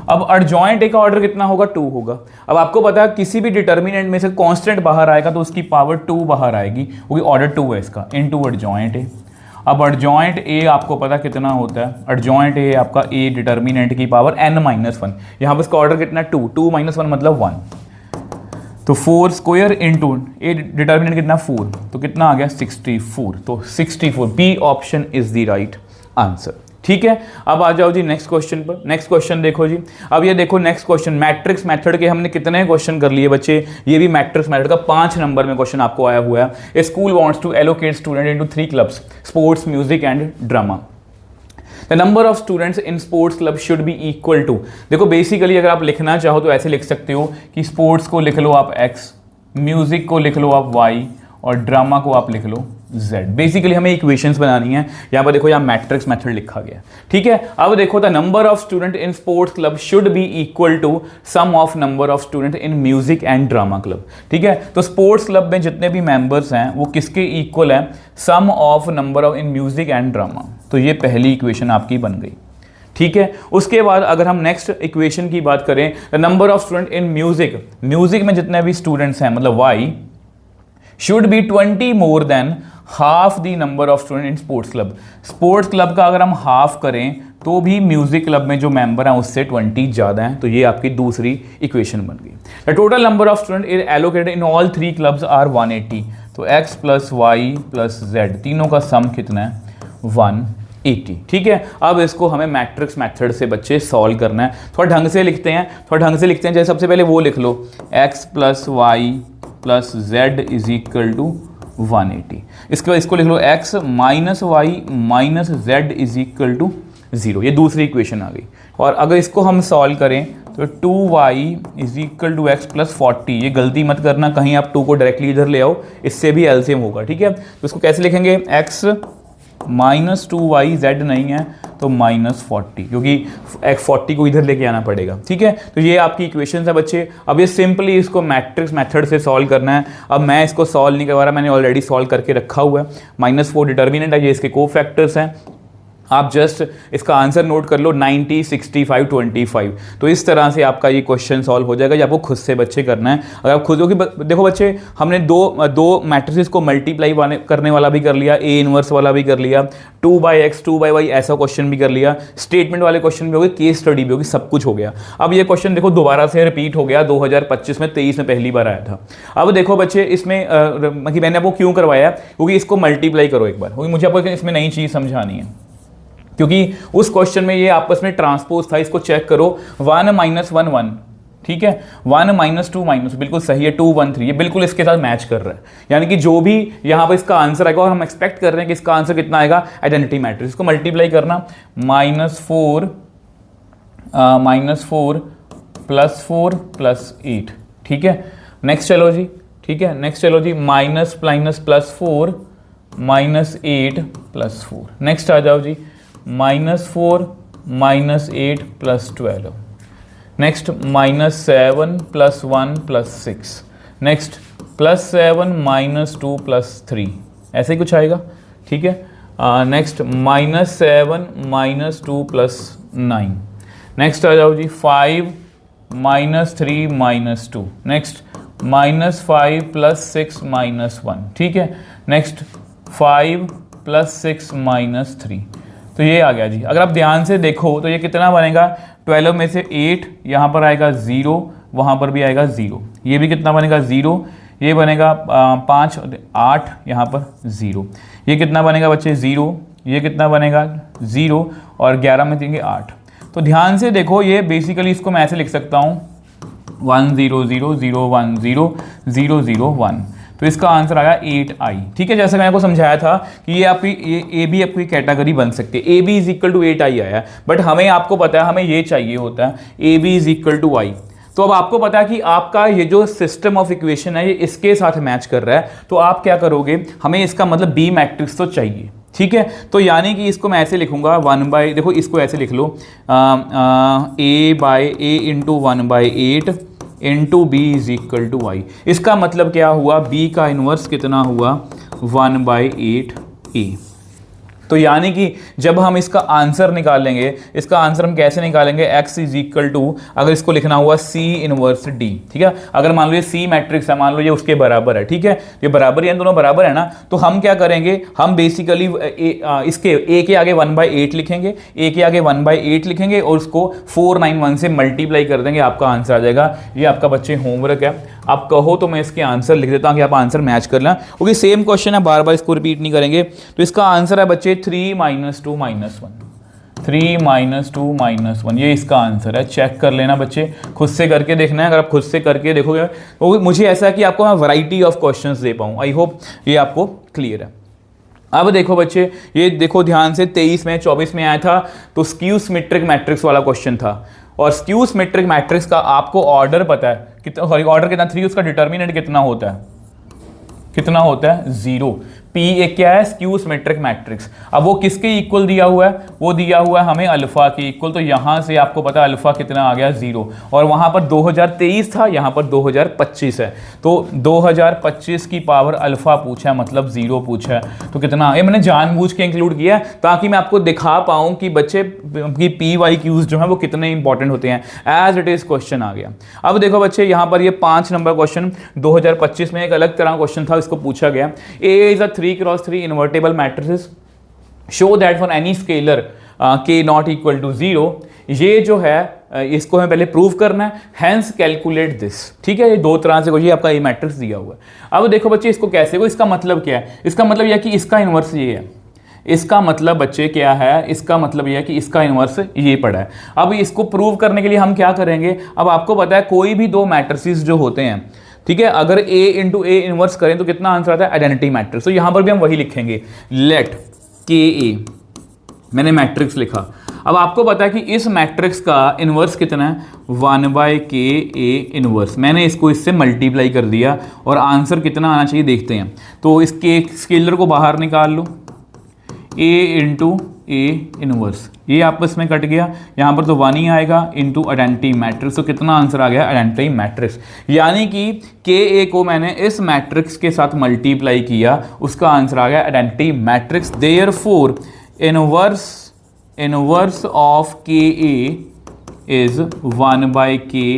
अब एडजॉइंट ए का ऑर्डर कितना होगा? 2 होगा। अब आपको पता है किसी भी डिटर्मिनेंट में से कांस्टेंट बाहर आएगा तो उसकी पावर 2 बाहर आएगी, क्योंकि ऑर्डर 2 है इसका, इंटू एडजॉइंट ए। अब एडजॉइंट ए आपको पता कितना होता है? एडजॉइंट ए आपका ए डिटर्मिनेंट की पावर n-1। यहाँ पर इसका ऑर्डर कितना है? 2, 2 - 1 मतलब 1। तो 4 स्क्वायर इंटू ए डिटर्मिनेंट कितना? 4, तो कितना आ गया? 64। तो 64 B option is the right answer, ठीक है। अब आ जाओ जी नेक्स्ट क्वेश्चन पर। नेक्स्ट क्वेश्चन देखो जी। अब ये देखो नेक्स्ट क्वेश्चन, मैट्रिक्स मेथड के हमने कितने क्वेश्चन कर लिए बच्चे? ये भी मैट्रिक्स मेथड का 5 नंबर में क्वेश्चन आपको आया हुआ है। A school wants to allocate student into 3 clubs, sports, music and drama. The number of students in sports club should be equal to. देखो बेसिकली अगर आप लिखना चाहो तो ऐसे लिख सकते हो कि स्पोर्ट्स को लिख लो आप x, म्यूजिक को लिख लो आप y, और ड्रामा को आप लिख लो z। बेसिकली हमें इक्वेशंस बनानी है। यहाँ पर देखो यहाँ मैट्रिक्स मेथड लिखा गया, ठीक है। अब देखो the number of student in sports club should be equal to sum of number of student in music and drama club, ठीक है। तो स्पोर्ट्स क्लब में जितने भी मेंबर्स हैं वो किसके इक्वल हैं? Sum of number of in music and drama. तो ये पहली इक्वेशन आपकी बन गई, ठीक है। उसके बाद अगर हम नेक्स्ट इक्वेशन की बात करें, the number of student in music, music में जितने भी स्टूडेंट्स हैं मतलब y should be 20 more than half the number of student in sports club. Sports club का अगर हम हाफ करें तो भी म्यूजिक क्लब में जो मेंबर हैं उससे 20 ज़्यादा हैं। तो ये आपकी दूसरी इक्वेशन बन गई। The total number of student is allocated in all 3 clubs are 180। तो x plus Y plus Z तीनों का सम कितना है? 180, ठीक है। अब इसको हमें मैट्रिक्स मेथड से बच्चे सॉल्व करना है। थोड़ा ढंग से लिखते हैं, जैसे सबसे पहले वो लिख लो x plus Y plus Z is equal to 180। इसके बाद इसको लिख लो x minus Y minus Z is equal to 0। ये दूसरी इक्वेशन आ गई। और अगर इसको हम सॉल्व करें तो 2y is equal to x plus 40। ये गलती मत करना, कहीं आप 2 को डायरेक्टली इधर ले आओ, इससे भी एलसीएम होगा, ठीक है। तो इसको कैसे लिखेंगे? x माइनस 2y, z नहीं है तो -40, क्योंकि 40 को इधर लेके आना पड़ेगा, ठीक है। तो ये आपकी इक्वेशन है बच्चे। अब ये सिंपली इसको मैट्रिक्स मेथड से सॉल्व करना है। अब मैं इसको सॉल्व नहीं करवा रहा, मैंने ऑलरेडी सॉल्व करके रखा हुआ है। -4 डिटर्मिनेंट है, ये इसके कोफैक्टर्स हैं। आप जस्ट इसका आंसर नोट कर लो 90, 65, 25। तो इस तरह से आपका ये क्वेश्चन सॉल्व हो जाएगा। ये आपको खुद से बच्चे करना है। अगर आप खुद, क्योंकि देखो बच्चे हमने दो मैट्रिसेस को मल्टीप्लाई करने वाला भी कर लिया, ए इनवर्स वाला भी कर लिया, 2/x 2/y ऐसा क्वेश्चन भी कर लिया, स्टेटमेंट वाले क्वेश्चन भी हो गए, केस स्टडी भी होगी, सब कुछ हो गया। अब ये क्वेश्चन देखो दोबारा से रिपीट हो गया 2025 में, 23 में पहली बार आया था। अब देखो बच्चे इसमें मैंने आपको क्यों करवाया, क्योंकि इसको मल्टीप्लाई करो एक बार, क्योंकि मुझे आपको इसमें नई चीज़ समझानी है। क्योंकि उस क्वेश्चन में ये आपस में ट्रांसपोज था, इसको चेक करो। 1 - 1 1, ठीक है। 1 - 2 - बिल्कुल सही है। 2 1 3, ये बिल्कुल इसके साथ मैच कर रहा है। यानी कि जो भी यहाँ पर इसका आंसर आएगा, और हम एक्सपेक्ट कर रहे हैं कि इसका आंसर कितना आएगा, आइडेंटिटी मैट्रिक्स। इसको मल्टीप्लाई करना, -4 +4 +8, ठीक है। नेक्स्ट चलो जी, ठीक है। नेक्स्ट चलो जी, -+4 -8 +4। नेक्स्ट आ जाओ जी, -4 -8 +12। नेक्स्ट -7 +1 +6। नेक्स्ट +7 -2 +3, ऐसे ही कुछ आएगा, ठीक है। नेक्स्ट -7 -2 +9। नेक्स्ट आ जाओ जी, 5 -3 -2, नेक्स्ट -5 + 6 -1, ठीक है। नेक्स्ट 5 + 6 -3, तो ये आ गया जी। अगर आप ध्यान से देखो तो ये कितना बनेगा, 12 में से 8 यहाँ पर आएगा 0, वहाँ पर भी आएगा 0, ये भी कितना बनेगा 0, ये बनेगा 5 8 यहाँ पर 0, ये कितना बनेगा बच्चे 0, ये कितना बनेगा 0, और 11 में देंगे 8। तो ध्यान से देखो, ये बेसिकली इसको मैं ऐसे लिख सकता हूँ 1 0 0 0 1 0 0 0 1, तो इसका आंसर आया 8i, ठीक है। जैसे मैंने आपको समझाया था कि ये आपकी ए बी आपकी कैटेगरी बन सकती है, A B is equal to 8i आया, बट हमें आपको पता है हमें ये चाहिए होता है A B is equal to I. तो अब आपको पता है कि आपका ये जो सिस्टम ऑफ इक्वेशन है ये इसके साथ मैच कर रहा है, तो आप क्या करोगे, हमें इसका मतलब बी मैट्रिक्स तो चाहिए, ठीक है। तो यानी कि इसको मैं ऐसे लिखूंगा 1/, देखो इसको ऐसे लिख लो a into 1/8 into B is equal to Y. इसका मतलब क्या हुआ, b का इन्वर्स कितना हुआ 1/8a। तो यानी कि जब हम इसका आंसर निकालेंगे, इसका आंसर हम कैसे निकालेंगे, x इज इक्वल टू, अगर इसको लिखना हुआ c इनवर्स d, ठीक है। अगर मान लो ये c मैट्रिक्स है, मान लो ये उसके बराबर है, ठीक है, ये बराबर है, दोनों बराबर है ना, तो हम क्या करेंगे, हम बेसिकली इसके a के आगे 1/8 लिखेंगे, a के आगे 1/8 लिखेंगे और उसको 491 से मल्टीप्लाई कर देंगे, आपका आंसर आ जाएगा। ये आपका बच्चे होमवर्क है, आप कहो तो मैं इसके आंसर लिख देता हूँ कि आप आंसर मैच कर लें, क्योंकि सेम क्वेश्चन है, बार बार इसको रिपीट नहीं करेंगे। तो इसका आंसर है बच्चे 3 - 2 - 1, 3 - 2 - 1, ये इसका आंसर है। चेक कर लेना बच्चे, खुद से करके देखना है। अगर आप खुद से करके देखोगे तो मुझे ऐसा है कि आपको मैं वैरायटी ऑफ क्वेश्चंस दे पाऊँ। आई होप ये आपको क्लियर है। अब देखो बच्चे, ये देखो ध्यान से, 23 में 24 में आया था, तो स्क्यू सिमेट्रिक मैट्रिक्स वाला क्वेश्चन था, और स्क्यू सिमेट्रिक मैट्रिक्स का आपको ऑर्डर पता है कितना, सॉरी ऑर्डर कितना 3, उसका डिटर्मिनेंट कितना होता है, कितना होता है 0। P एक क्या है, स्क्यू सिमेट्रिक मैट्रिक्स। अब वो किसके इक्वल दिया हुआ है, वो दिया हुआ है हमें अल्फा के इक्वल, तो यहां से आपको पता है अल्फा कितना आ गया 0, और वहां पर 2023 था, यहां पर 2025 है, तो 2025 की पावर अल्फा पूछा है, मतलब 0 पूछा है, तो कितना, ये मैंने जानबूझ के इंक्लूड किया है ताकि मैं आपको दिखा पाऊं कि बच्चे की PYQs जो है वो कितने इंपॉर्टेंट होते हैं। एज इट इज क्वेश्चन आ गया। अब देखो बच्चे, यहां पर ये 5 नंबर क्वेश्चन 2025 में एक अलग तरह क्वेश्चन था, इसको पूछा गया, A is a 3x3 invertible matrices, show that for any scalar k not equal to 0, ये जो है इसको हमें पहले प्रूव करना है, हैंस कैलकुलेट दिस, ठीक है। ये दो तरह से ये आपका ये मैट्रिक्स दिया हुआ है। अब देखो बच्चे, इसको कैसे, वो इसका मतलब क्या है, इसका मतलब यह कि इसका इन्वर्स ये है, इसका मतलब बच्चे क्या है, इसका मतलब यह है कि इसका इन्वर्स ये पड़ा है। अब इसको प्रूव करने के लिए हम क्या करेंगे, अब आपको पता है कोई भी दो मैट्रिसेस जो होते हैं, ठीक है, अगर A इंटू ए इन्वर्स करें तो कितना आंसर आता है, आइडेंटिटी मैट्रिक्स। तो यहां पर भी हम वही लिखेंगे, लेट KA, मैंने मैट्रिक्स लिखा। अब आपको पता है कि इस मैट्रिक्स का इन्वर्स कितना है, 1/KA इन्वर्स, मैंने इसको इससे मल्टीप्लाई कर दिया और आंसर कितना आना चाहिए देखते हैं। तो इसके स्केलर को बाहर निकाल लो, A इंटू ए इनवर्स, ये आपस में कट गया, यहाँ पर तो 1 ही आएगा इंटू आइडेंटिटी मैट्रिक्स, तो कितना आंसर आ गया, आइडेंटिटी मैट्रिक्स। यानी कि KA को मैंने इस मैट्रिक्स के साथ मल्टीप्लाई किया, उसका आंसर आ गया identity matrix. Therefore inverse of KA is 1/KA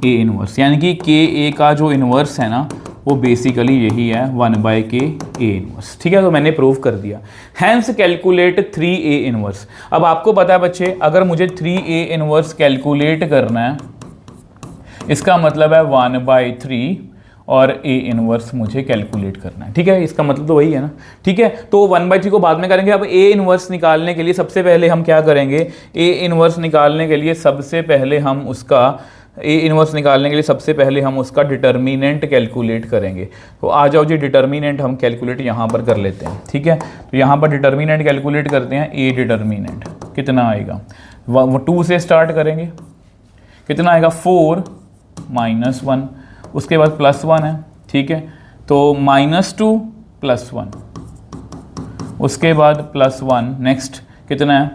inverse, यानी कि KA का जो इनवर्स है ना वो बेसिकली यही है 1/KA इनवर्स, ठीक है। तो मैंने प्रूव कर दिया। Hence calculate 3A inverse. अब आपको पता है बच्चे, अगर मुझे 3A इनवर्स कैलकुलेट करना है, इसका मतलब है 1/3 और A इनवर्स मुझे कैलकुलेट करना है, ठीक है, इसका मतलब तो वही है ना, ठीक है। तो 1/3 को बाद में करेंगे। अब A इनवर्स निकालने के लिए सबसे पहले हम क्या करेंगे, A इनवर्स निकालने के लिए सबसे पहले हम उसका डिटर्मिनेंट कैलकुलेट करेंगे। तो आ जाओ जी, डिटर्मिनेंट हम कैलकुलेट यहाँ पर कर लेते हैं, ठीक है। तो यहाँ पर डिटर्मिनेंट कैलकुलेट करते हैं। A डिटर्मिनेंट कितना आएगा, 2 से स्टार्ट करेंगे, कितना आएगा 4 - 1, उसके बाद +1 है, ठीक है, तो -2 + 1, उसके बाद +1, नेक्स्ट कितना है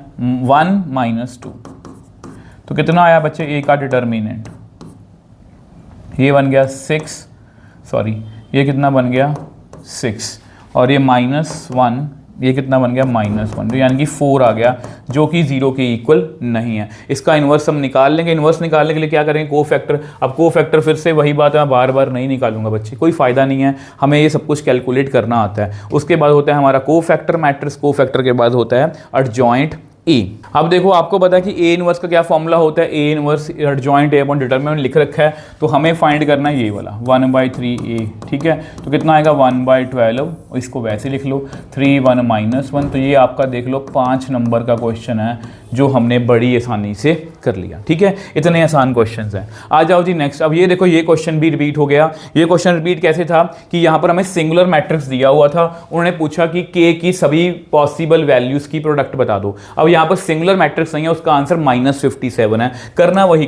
1 - 2, तो कितना आया बच्चे A का डिटर्मिनेंट, ये बन गया 6, ये कितना बन गया 6, और ये -1 ये कितना बन गया -1, तो यानी कि 4 आ गया, जो कि 0 के इक्वल नहीं है। इसका इन्वर्स हम निकाल लेंगे। इन्वर्स निकालने के लिए क्या करेंगे, कोफैक्टर। अब कोफैक्टर फिर से वही बात है, मैं बार बार नहीं निकालूंगा बच्चे, कोई फ़ायदा नहीं है, हमें ये सब कुछ कैलकुलेट करना आता है। उसके बाद होता है हमारा कोफैक्टर मैट्रिक्स, कोफैक्टर के बाद होता है एडजॉइंट ए। अब देखो आपको पता है कि ए इनवर्स का क्या फॉर्मूला होता है, A inverse adjoint A upon determinant लिख रखा है, तो हमें फाइंड करना है ये वाला 1/3a, ठीक है। तो कितना आएगा 1/12, इसको वैसे लिख लो 3 1 -1। तो ये आपका देख लो 5 नंबर का क्वेश्चन है जो हमने बड़ी आसानी से कर लिया, ठीक है। इतने आसान क्वेश्चंस हैं। आ जाओ जी नेक्स्ट। अब ये देखो ये क्वेश्चन भी रिपीट हो गया। ये क्वेश्चन रिपीट कैसे था कि यहाँ पर हमें सिंगुलर मैट्रिक्स दिया हुआ था, उन्होंने पूछा कि k की सभी पॉसिबल वैल्यूज की प्रोडक्ट बता दो। अब यहाँ पर सिंगुलर मैट्रिक्स नहीं है, उसका आंसर -57 है। करना वही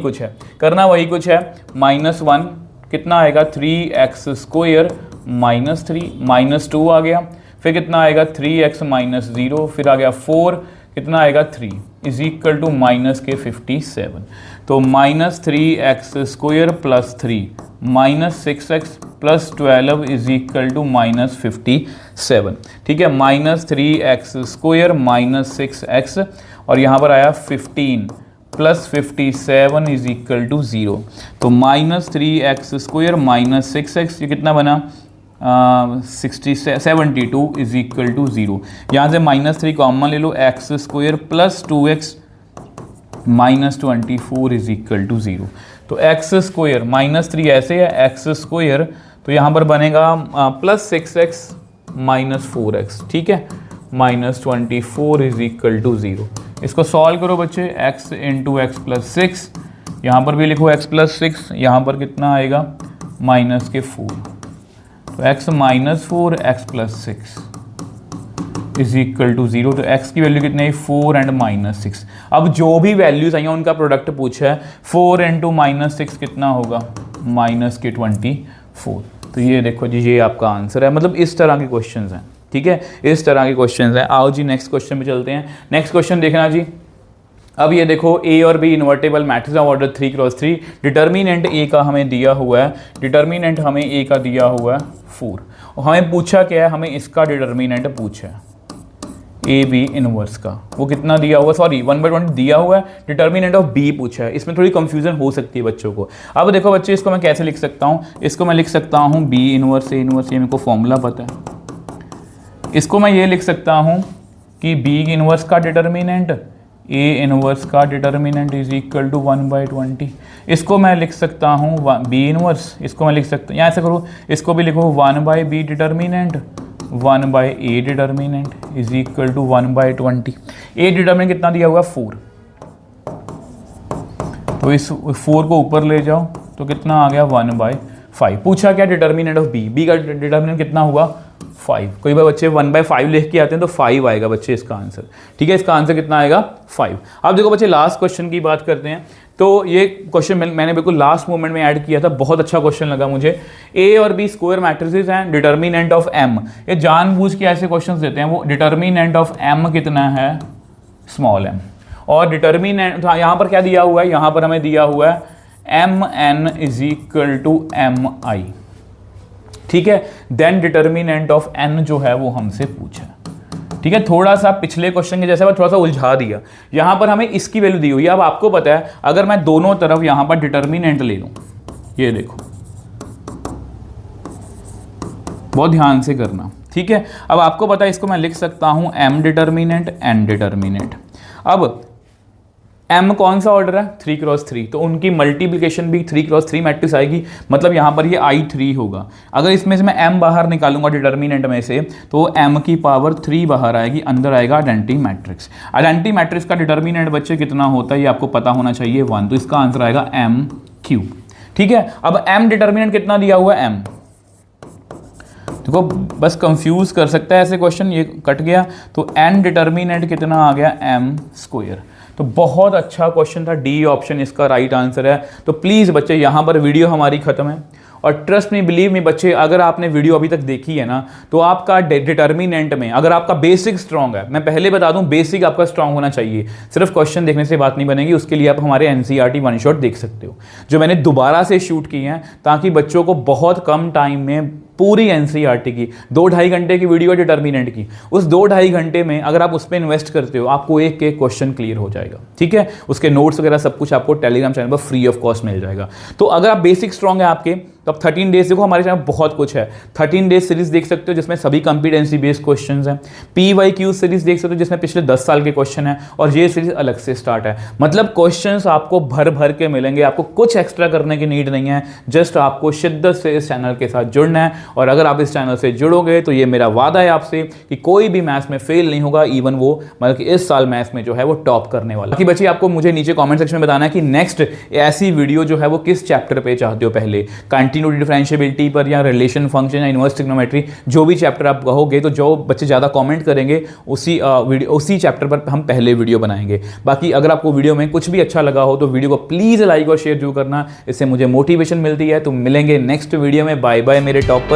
कुछ है, -1 कितना आएगा 3x² -3 -2 आ गया, फिर कितना आएगा 3x -0, फिर आ गया 4, कितना आएगा 3 इज इक्वल टू -57। तो -3x² + 3 -6x + 12 is equal to -57, ठीक है। -3x² -6x और यहाँ पर आया 15 + 57 इज इक्वल टू 0। तो -3x² -6x ये कितना बना 72 इज इक्वल टू 0। यहाँ से -3 कॉमन ले लो, x² + 2x -24 is equal to 0। तो x² -3 ऐसे है, x² तो यहाँ पर बनेगा +6x -4x, ठीक है, -24 इज इक्वल टू 0। इसको सॉल्व करो बच्चे, x × x + 6, यहाँ पर भी लिखो x + 6, यहाँ पर कितना आएगा -4, तो x -4 x + 6 is equal to 0। तो x की वैल्यू कितनी है 4 and -6। अब जो भी वैल्यूज आई हैं उनका प्रोडक्ट पूछा है, 4 × -6 कितना होगा -24। तो ये देखो जी ये आपका आंसर है। मतलब इस तरह के क्वेश्चंस हैं, ठीक है, इस तरह के क्वेश्चंस हैं। आओ जी नेक्स्ट क्वेश्चन पे चलते हैं। नेक्स्ट क्वेश्चन देखना जी। अब ये देखो A और B invertible matrix of order 3×3, determinant A का हमें दिया हुआ है, डिटर्मिनेंट हमें A का दिया हुआ है 4, और हमें पूछा क्या है, हमें इसका डिटर्मिनेंट पूछा है AB इनवर्स का, वो कितना दिया हुआ, सॉरी 1/20 दिया हुआ है, डिटर्मिनेंट ऑफ B पूछा है। इसमें थोड़ी कंफ्यूजन हो सकती है बच्चों को। अब देखो बच्चे इसको मैं कैसे लिख सकता हूँ, इसको मैं लिख सकता हूँ B इनवर्स A इनवर्स, ये मेरे को फॉर्मूला पता है। इसको मैं ये लिख सकता हूँ कि B इनवर्स का डिटर्मिनेंट A इनवर्स का डिटर्मिनेंट इज इक्वल टू 1/20। इसको मैं लिख सकता हूँ B इनवर्स, इसको मैं लिख सकता हूँ, यहाँ से करो, इसको भी लिखो 1/B determinant 1/A determinant is equal to 1/20। A determinant कितना दिया हुआ 4, तो इस 4 को ऊपर ले जाओ तो कितना आ गया 1/5। पूछा क्या डिटर्मिनेंट ऑफ B का डिटर्मिनेंट कितना हुआ 5। कई बार बच्चे 1/5 लिख के आते हैं तो 5 आएगा बच्चे इसका आंसर, ठीक है। इसका आंसर कितना आएगा 5। अब देखो बच्चे लास्ट क्वेश्चन की बात करते हैं। तो ये क्वेश्चन मैंने बिल्कुल लास्ट मोमेंट में ऐड किया था, बहुत अच्छा क्वेश्चन लगा मुझे। A और B स्क्वायर मैट्रिसेस हैं, डिटर्मिनेंट ऑफ M, ये जानबूझ के ऐसे क्वेश्चन देते हैं। वो डिटर्मिनेंट ऑफ M कितना है स्मॉल m, और डिटर्मिनेंट यहाँ पर क्या दिया हुआ है, यहाँ पर हमें दिया हुआ है Mn is equal to Mi, ठीक है। देन डिटर्मिनेंट ऑफ n जो है वो हमसे पूछा, ठीक है। थोड़ा सा पिछले क्वेश्चन के जैसा थोड़ा सा उलझा दिया। यहाँ पर हमें इसकी वैल्यू दी हुई है। अब आपको पता है अगर मैं दोनों तरफ यहाँ पर डिटर्मिनेंट ले लूँ, ये देखो बहुत ध्यान से करना, ठीक है। अब आपको पता है इसको मैं लिख सकता हूँ m डिटर्मिनेंट n डिटर्मिनेंट। अब m कौन सा ऑर्डर है 3×3, तो उनकी मल्टीप्लिकेशन भी 3×3 मैट्रिक्स आएगी, मतलब यहाँ पर ये I3 होगा। अगर इसमें से मैं m बाहर निकालूंगा डिटर्मिनेंट में से तो m की पावर 3 बाहर आएगी, अंदर आएगा आइडेंटिटी मैट्रिक्स। आइडेंटिटी मैट्रिक्स का डिटर्मिनेंट बच्चे कितना होता है ये आपको पता होना चाहिए 1, तो इसका आंसर आएगा m3, ठीक है। अब m डिटर्मिनेंट कितना दिया हुआ है m, देखो बस कंफ्यूज कर सकता है ऐसे क्वेश्चन, ये कट गया तो n डिटर्मिनेंट कितना आ गया m²। तो बहुत अच्छा क्वेश्चन था, डी ऑप्शन इसका राइट आंसर है। तो प्लीज़ बच्चे यहाँ पर वीडियो हमारी ख़त्म है और ट्रस्ट मी, बिलीव मी बच्चे, अगर आपने वीडियो अभी तक देखी है ना, तो आपका डिटर्मिनेंट में अगर आपका बेसिक स्ट्रांग है, मैं पहले बता दूं बेसिक आपका स्ट्रांग होना चाहिए, सिर्फ क्वेश्चन देखने से बात नहीं बनेगी। उसके लिए आप हमारे एनसीईआरटी वन शॉट देख सकते हो, जो मैंने दोबारा से शूट की हैं, ताकि बच्चों को बहुत कम टाइम में पूरी एनसीईआरटी की 2-2.5 घंटे की वीडियो डिटर्मिनेंट की, उस 2-2.5 घंटे में अगर आप उस पर इन्वेस्ट करते हो, आपको एक एक क्वेश्चन क्लियर हो जाएगा। ठीक है, उसके नोट्स वगैरह सब कुछ आपको टेलीग्राम चैनल पर फ्री ऑफ कॉस्ट मिल जाएगा। तो अगर आप बेसिक स्ट्रांग है आपके, तो आप 13 डेज देखो, हमारे चैनल बहुत कुछ है। 13 डेज सीरीज देख सकते हो जिसमें सभी कंपिटेंसी बेस्ड क्वेश्चंस हैं। PYQ सीरीज देख सकते हो जिसमें पिछले 10 साल के क्वेश्चन है, और ये सीरीज अलग से स्टार्ट है। मतलब क्वेश्चंस आपको भर भर के मिलेंगे, आपको कुछ एक्स्ट्रा करने की नीड नहीं है, जस्ट आपको शिद्दत से इस चैनल के साथ जुड़ना है। और अगर आप इस चैनल से जुड़ोगे तो ये मेरा वादा है आपसे कि कोई भी मैथ्स में फेल नहीं होगा, इवन वो मतलब कि इस साल मैथ्स में जो है वो टॉप करने वाला। बाकी बच्चे आपको मुझे नीचे कमेंट सेक्शन में बताना है कि नेक्स्ट ऐसी वीडियो जो है वो किस चैप्टर पे चाहते हो, पहले कंटिन्यूटी डिफरेंशिएबिलिटी पर, या रिलेशन फंक्शन, या इनवर्स ट्रिग्नोमेट्री, जो भी चैप्टर आप कहोगे, तो जो बच्चे ज़्यादा कमेंट करेंगे उसी चैप्टर पर हम पहले वीडियो बनाएंगे। बाकी अगर आपको वीडियो में कुछ भी अच्छा लगा हो तो वीडियो को प्लीज़ लाइक और शेयर जरूर करना, इससे मुझे मोटिवेशन मिलती है। तो मिलेंगे नेक्स्ट वीडियो में। बाय बाय मेरे टॉपर्स।